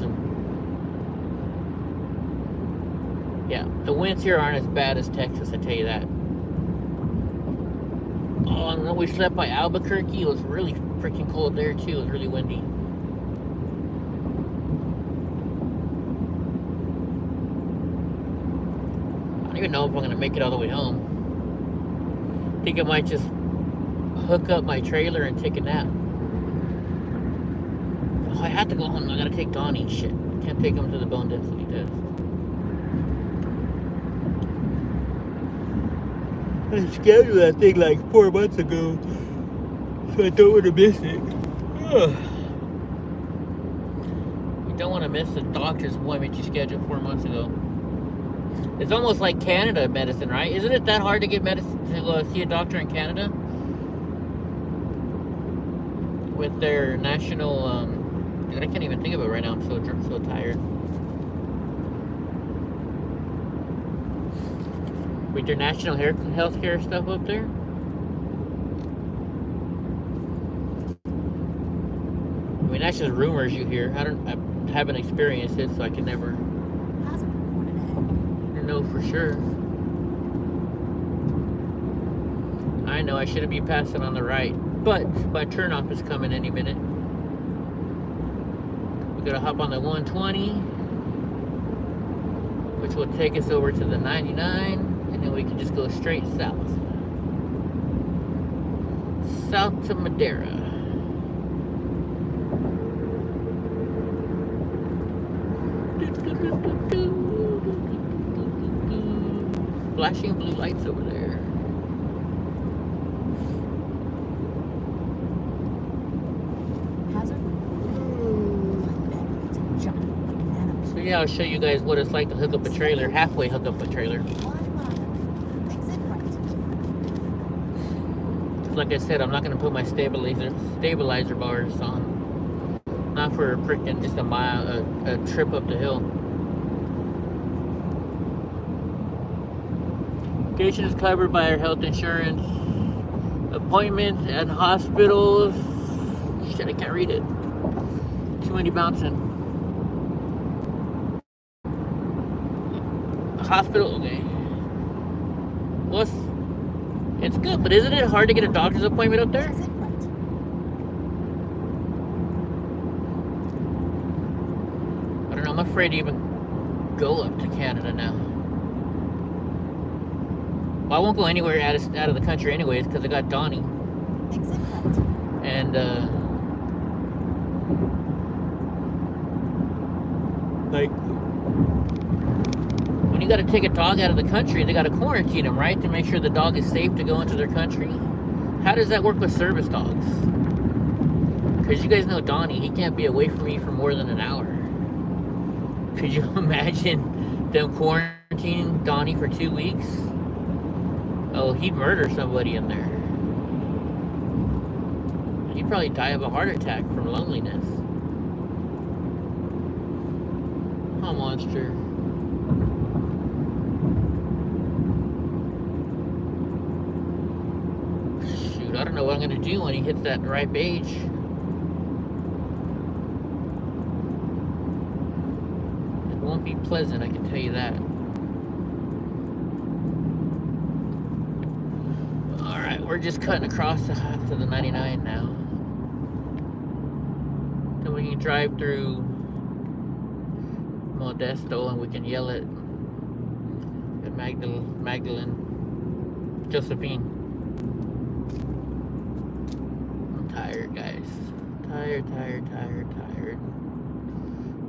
Yeah, the winds here aren't as bad as Texas, I tell you that. Oh, and then we slept by Albuquerque. It was really freaking cold there too. It was really windy. I don't even know if I'm gonna make it all the way home. I think I might just hook up my trailer and take a nap. Oh, I have to go home. I gotta take Donnie. Shit, can't take him to the bone density test. I scheduled that thing like 4 months ago, so I don't want to miss it. Ugh. You don't want to miss the doctor's appointment you scheduled 4 months ago. It's almost like Canada medicine, right? Isn't it that hard to get medicine to see a doctor in Canada? With their national, I can't even think of it right now. I'm so tired. With their national healthcare stuff up there. I mean, that's just rumors you hear. I haven't experienced it, so I can never know for sure. I know I shouldn't be passing on the right, but my turnoff is coming any minute. We gotta hop on the 120, which will take us over to the 99. And then we can just go straight south. South to Madera. Flashing blue lights over there. So yeah, I'll show you guys what it's like to hook up a trailer, halfway hook up a trailer. Like I said, I'm not gonna put my stabilizer bars on. Not for freaking just a mile, a trip up the hill. Vacation is covered by our health insurance. Appointments at hospitals. Shit, I can't read it. Too many bouncing. Hospital, okay. What's It's good, but isn't it hard to get a doctor's appointment up there? I don't know, I'm afraid to even go up to Canada now. Well, I won't go anywhere out of the country anyways, because I got Donnie. And, like, when you got to take a dog out of the country, they got to quarantine them, right? To make sure the dog is safe to go into their country. How does that work with service dogs? Because you guys know Donnie, he can't be away from me for more than an hour. Could you imagine them quarantining Donnie for 2 weeks? Oh, he'd murder somebody in there. He'd probably die of a heart attack from loneliness. Oh, monster. Shoot, I don't know what I'm going to do when he hits that ripe age. It won't be pleasant, I can tell you that. Alright, we're just cutting across to the 99 now. Then we can drive through Modesto and we can yell at Magdalene, Josephine. I'm tired, guys. Tired.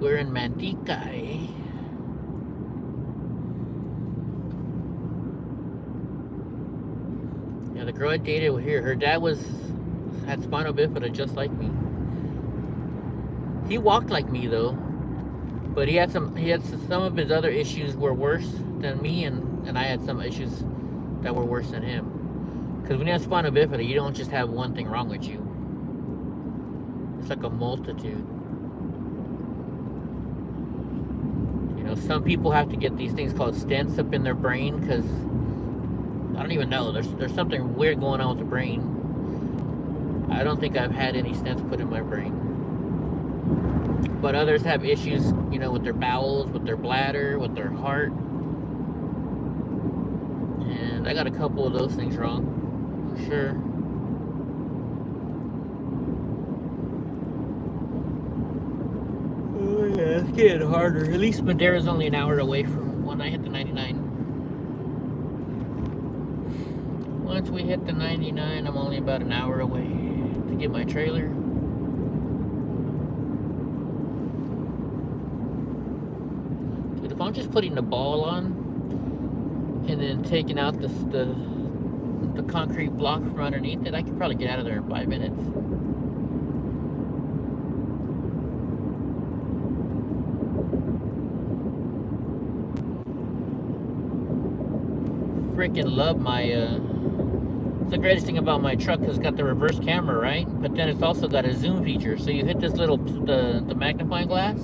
We're in Manteca, eh? Yeah, the girl I dated here, her dad had spinal bifida just like me. He walked like me though. But he had some of his other issues were worse than me, and I had some issues that were worse than him. Because when you have spinal bifida, you don't just have one thing wrong with you. It's like a multitude. You know, some people have to get these things called stents up in their brain because I don't even know. There's something weird going on with the brain. I don't think I've had any stents put in my brain. But others have issues, you know, with their bowels, with their bladder, with their heart. and I got a couple of those things wrong, for sure. Oh yeah, it's getting harder. At least Madera's only an hour away from when I hit the 99. Once we hit the 99, I'm only about an hour away to get my trailer. Dude, if I'm just putting the ball on and then taking out the concrete block from underneath it, I could probably get out of there in 5 minutes. Freaking love my it's the greatest thing about my truck, because it's got the reverse camera, right? But then it's also got a zoom feature. So you hit this little the magnifying glass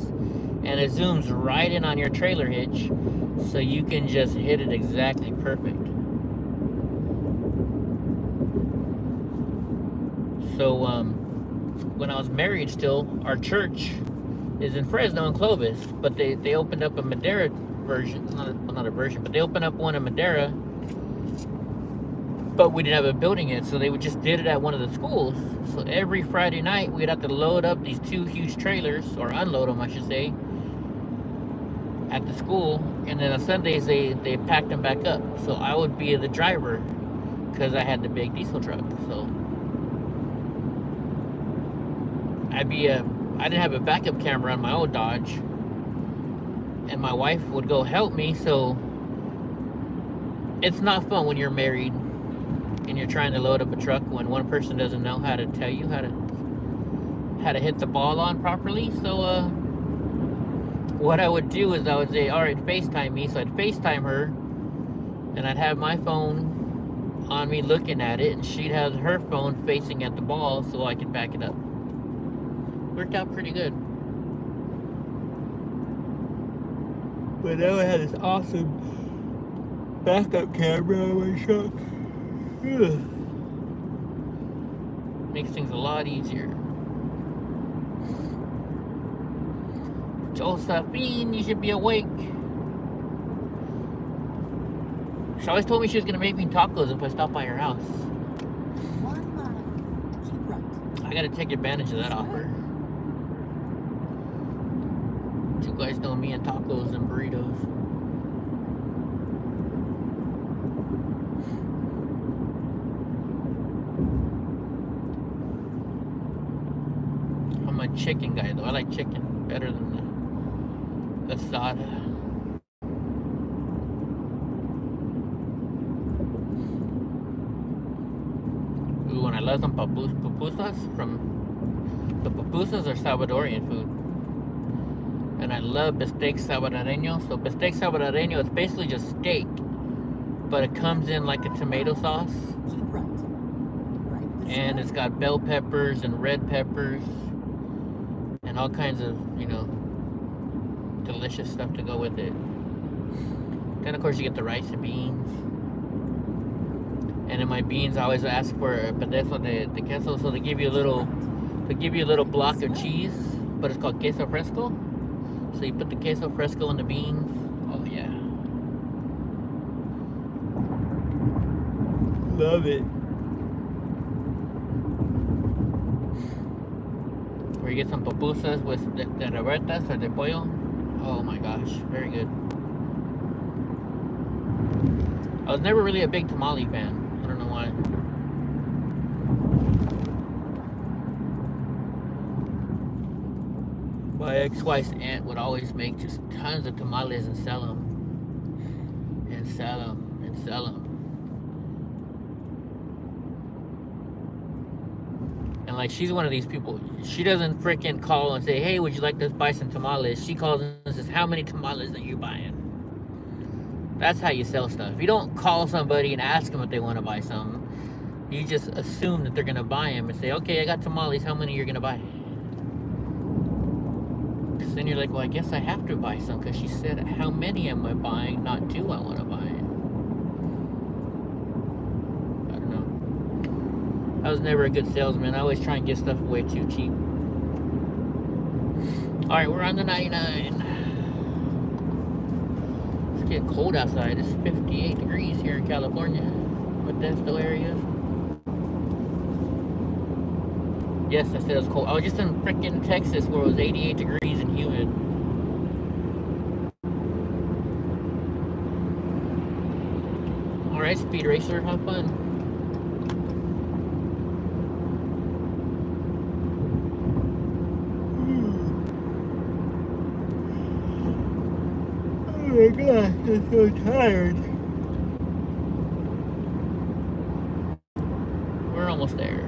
and it zooms right in on your trailer hitch, so you can just hit it exactly perfect. So when I was married still, our church is in Fresno and Clovis, but they opened up a Madera version, not a version, but they opened up one in Madera, but we didn't have a building yet, so they just did it at one of the schools. So every Friday night, we'd have to load up these 2 huge trailers, or unload them, I should say, at the school, and then on Sundays, they packed them back up. So I would be the driver, because I had the big diesel truck, so I didn't have a backup camera on my old Dodge, and my wife would go help me. So it's not fun when you're married and you're trying to load up a truck when one person doesn't know how to tell you how to hit the ball on properly. So what I would do is I would say, all right, FaceTime me. So I'd FaceTime her, and I'd have my phone on me looking at it, and she'd have her phone facing at the ball so I could back it up. Worked out pretty good. But now I had this awesome backup camera on my truck. Ugh. Makes things a lot easier. Josephine, you should be awake. She always told me she was gonna make me tacos if I stopped by her house. 1 mile. Keep right. I gotta take advantage of that offer. You guys know me and tacos and burritos. I'm a chicken guy though. I like chicken better than the asada. Ooh, and I love some pupusas. From the pupusas are Salvadorian food. And I love bistec salvadoreño. So bistec salvadoreño, it's basically just steak, but it comes in like a tomato sauce. Keep right. Right. And it's got bell peppers and red peppers and all kinds of, delicious stuff to go with it. Then of course you get the rice and beans. And in my beans I always ask for a pedazo de queso. So they give you a little block of cheese, but it's called queso fresco. So you put the queso fresco in the beans. Oh yeah. Love it. Or you get some pupusas with the revueltas or the pollo. Oh my gosh, very good. I was never really a big tamale fan. I don't know why. My ex-wife's aunt would always make just tons of tamales and sell them. And sell them. And sell them. And like, she's one of these people, she doesn't freaking call and say, hey, would you like to buy some tamales? She calls and says, how many tamales are you buying? That's how you sell stuff. You don't call somebody and ask them if they want to buy something. You just assume that they're going to buy them and say, okay, I got tamales, how many are you going to buy? Because then you're like, well, I guess I have to buy some, because she said, how many am I buying, not do I want to buy. I don't know. I was never a good salesman. I always try and get stuff way too cheap. Alright, we're on the 99. It's getting cold outside. It's 58 degrees here in California, Modesto area. Yes, I said it was cold. I was just in freaking Texas where it was 88 degrees and humid. Alright, Speed Racer, have fun. Oh my gosh, I'm so tired. We're almost there.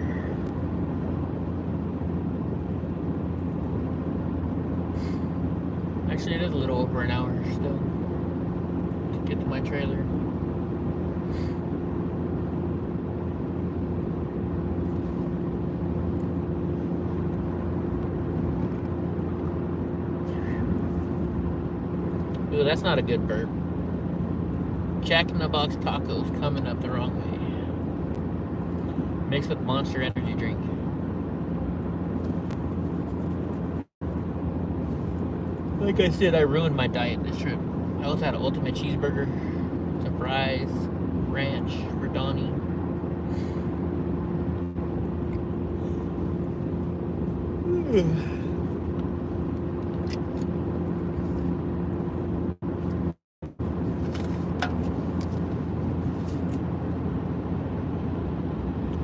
Actually, it is a little over an hour still to get to my trailer. Ooh, that's not a good burp. Jack in the Box tacos coming up the wrong way. Mixed with Monster energy drink. Like I said, I ruined my diet this trip. I also had an ultimate cheeseburger, some fries, ranch for Donnie.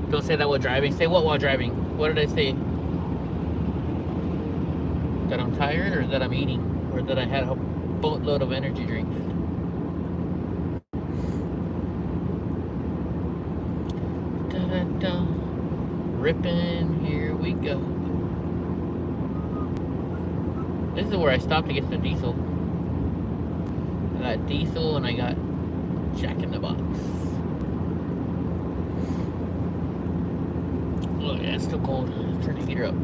Don't say that while driving. Say what while driving? What did I say? That I'm tired, or that I'm eating, or that I had a boatload of energy drinks? Da-da-da. Ripping, here we go. This is where I stopped to get some diesel. I got diesel and I got Jack in the Box. Look, yeah, it's still cold. Let's turn the heater up.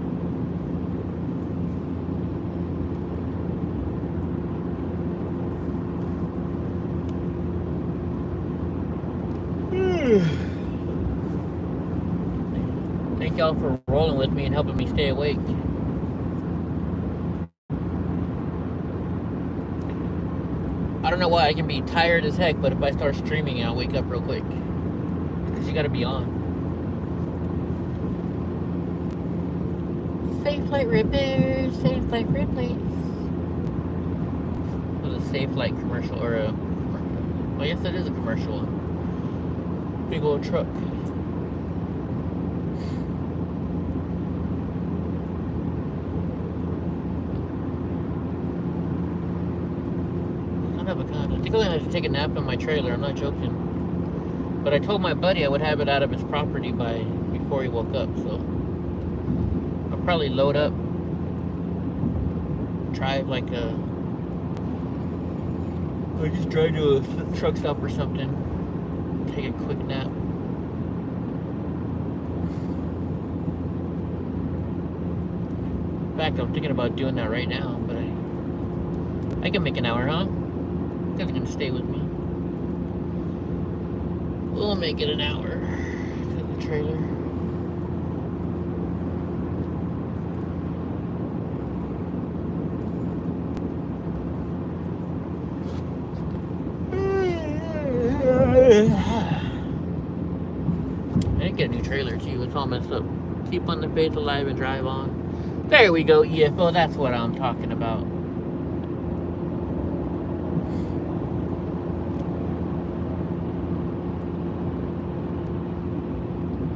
Thank y'all for rolling with me and helping me stay awake. I don't know why I can be tired as heck, but if I start streaming, I'll wake up real quick. Because you gotta be on. Safe Flight Rippers, Safe Flight Ripley. It was a Safe Flight commercial, or a... Well, yes, it is a commercial. Big old truck. Son of a gun. I think I'm gonna have to take a nap in my trailer. I'm not joking. But I told my buddy I would have it out of his property before he woke up, so I'll probably load up, drive like a... Or just drive to a truck stop or something. Take a quick nap. In fact, I'm thinking about doing that right now, but I can make an hour, huh? You guys are gonna stay with me. We'll make it an hour to the trailer. I didn't get a new trailer too, it's all messed up. Keep on the faith alive and drive on. There we go, EFO, that's what I'm talking about.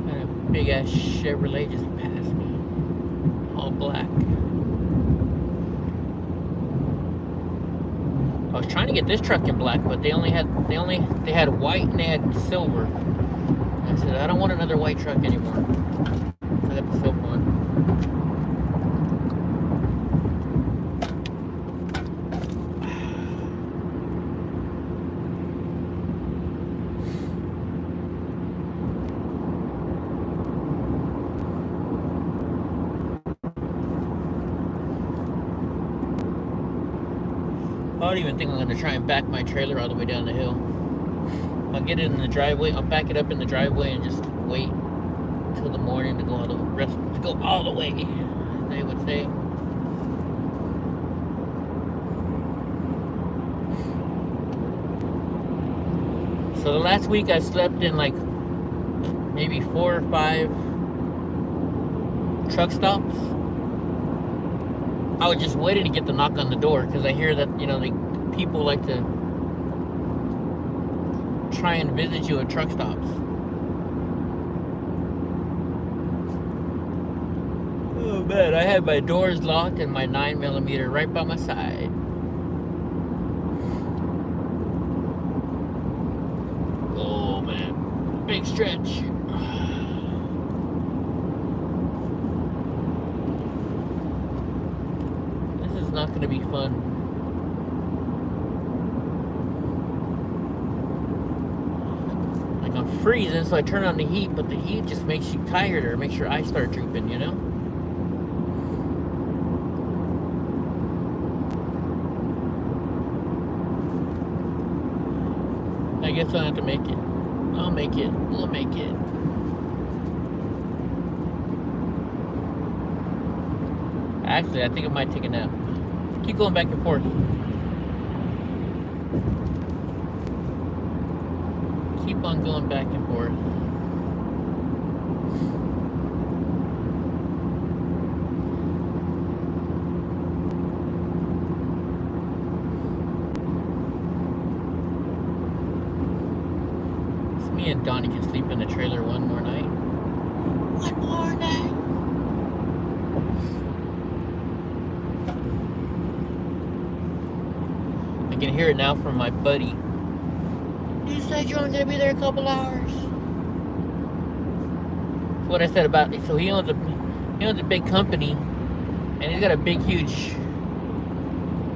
And a big ass Chevrolet just passed me. All black. I was trying to get this truck in black, but they had white and they had silver. I said, I don't want another white truck anymore. So I got the silver one. I don't even think I'm going to try and back my trailer all the way down the hill. I'll get it in the driveway. I'll back it up in the driveway and just wait till the morning to go all the way, as they would say. So the last week I slept in like maybe 4 or 5 truck stops. I was just waiting to get the knock on the door because I hear that, you know, the people like to try and visit you at truck stops. Oh man, I had my doors locked and my 9mm right by my side. Oh man, big stretch. This is not going to be fun. Like I'm freezing, so I turn on the heat, but the heat just makes you tired or makes your eyes start drooping, you know? I guess I'll have to make it. I'll make it. We'll make it. Actually, I think I might take a nap. Keep going back and forth. Keep on going back and forth. Me and Donnie can sleep in the trailer one more night. One more night. I can hear it now from my buddy. You said you were going to be there a couple hours. That's what I said about it. So he owns a big company, and he's got a big, huge,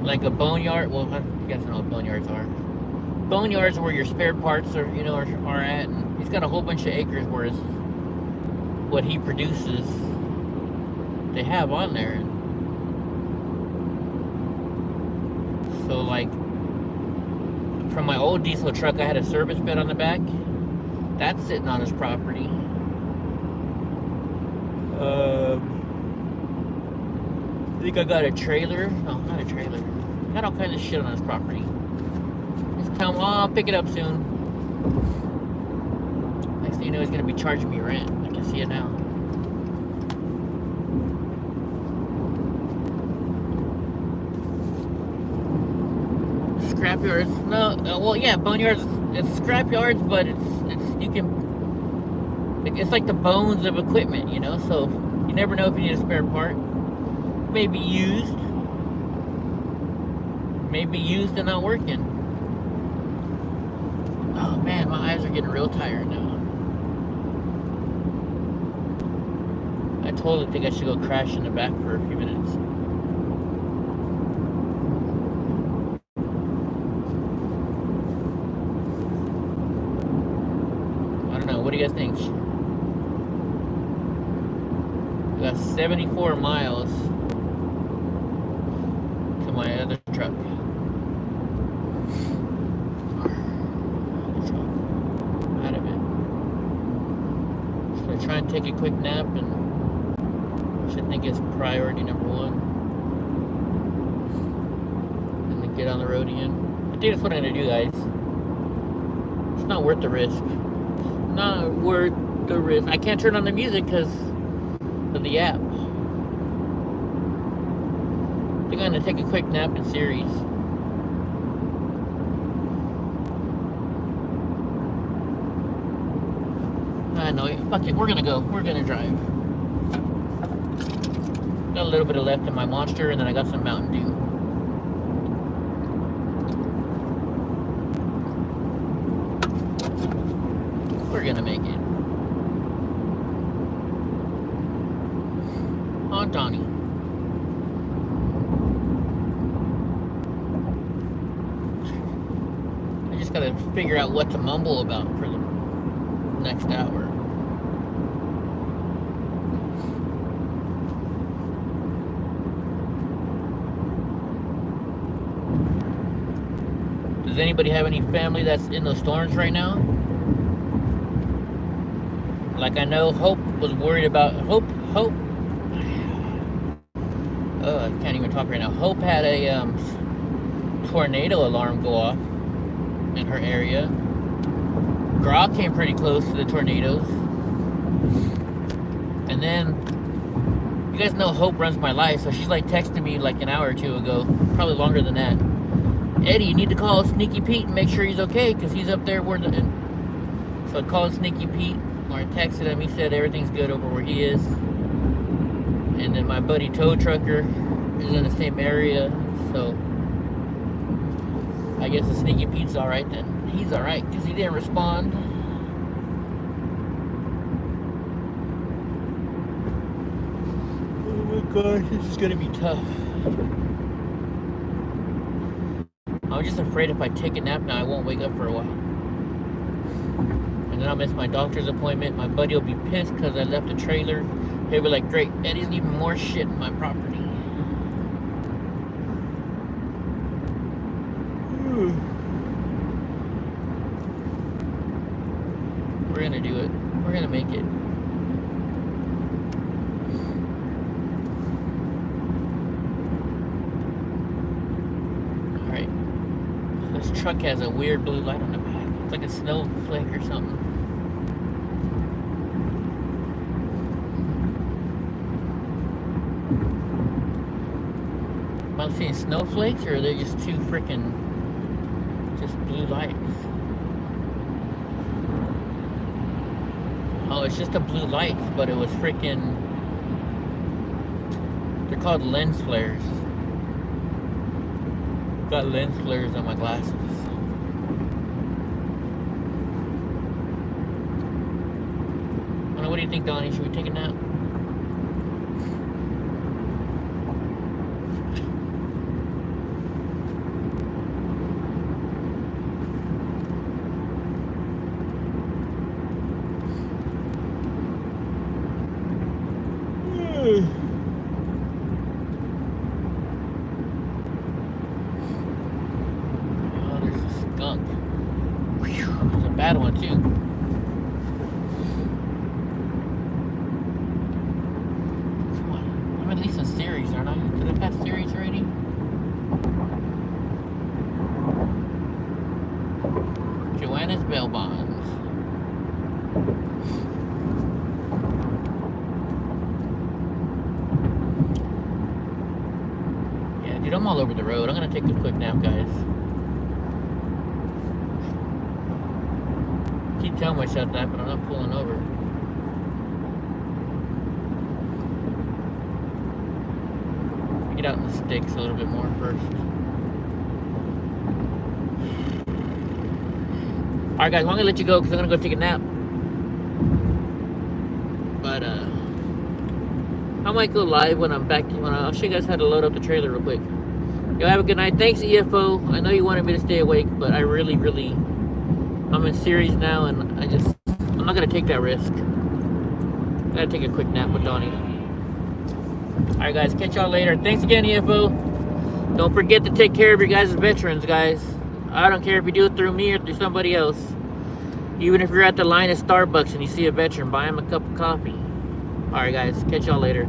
like a boneyard. Well, I guess I know what boneyards are. Boneyards are where your spare parts are, you know, are at, and he's got a whole bunch of acres where it's what he produces they have on there. So like from my old diesel truck, I had a service bed on the back. That's sitting on his property. I think I got a trailer. No, not a trailer. I got all kinds of shit on his property. Tell him, oh, I'll pick it up soon. Next thing you know, he's going to be charging me rent. I can see it now. Scrapyards, no, well, yeah, boneyards, it's scrapyards, but it's like the bones of equipment, you know, so you never know if you need a spare part. Maybe used and not working. Oh man, my eyes are getting real tired now. I totally think I should go crash in the back for a few minutes. I don't know, what do you guys think? We got 74 miles to my other truck. Try and take a quick nap, and which I think is priority number 1, and then get on the road again. I think that's what I'm gonna do, guys. It's not worth the risk. It's not worth the risk. I can't turn on the music because of the app. I think I'm gonna take a quick nap in series. I know, fuck it, we're gonna go. We're gonna drive. Got a little bit of left in my Monster, and then I got some Mountain Dew. We're gonna make it. On Donnie. I just gotta figure out what to mumble about for the next hour. Does anybody have any family that's in those storms right now? Like I know Hope was worried about Hope. I can't even talk right now. Hope had a tornado alarm go off in her area. Grok came pretty close to the tornadoes. And then, you guys know Hope runs my life, so she's like texting me like an hour or two ago, probably longer than that. Eddie, you need to call Sneaky Pete and make sure he's okay, because he's up there where the... So I called Sneaky Pete, or I texted him, he said everything's good over where he is. And then my buddy Tow Trucker is in the same area, so I guess the Sneaky Pete's alright then. He's alright, because he didn't respond. Oh my gosh, this is gonna be tough. I'm just afraid if I take a nap now, I won't wake up for a while. And then I'll miss my doctor's appointment. My buddy will be pissed because I left the trailer. He'll be like, great, Eddie's leaving more shit in my property. We're gonna do it. We're gonna make it. Alright. This truck has a weird blue light on the back. It's like a snowflake or something. Am I seeing snowflakes, or are they just two freaking just blue lights? Oh, it's just a blue light, but it was freaking... They're called lens flares. Got lens flares on my glasses. What do you think, Donnie? Should we take a nap? Oh, there's a skunk. Whew, it's a bad one too. Come on, I'm at least in series, aren't I? Did I pass series already? Joanna's bail bonds. Dude, I'm all over the road. I'm gonna take a quick nap, guys. Keep telling myself that, but I'm not pulling over. Get out in the sticks a little bit more first. Alright, guys, I'm gonna let you go because I'm gonna go take a nap. But, I might go live when I'm back. I'll show you guys how to load up the trailer real quick. Yo, have a good night. Thanks, EFO. I know you wanted me to stay awake, but I really, I'm in series now, and I'm not gonna take that risk. I gotta take a quick nap with Donnie. Alright, guys, catch y'all later. Thanks again, EFO. Don't forget to take care of your guys as veterans, guys. I don't care if you do it through me or through somebody else. Even if you're at the line at Starbucks and you see a veteran, buy him a cup of coffee. Alright, guys, catch y'all later.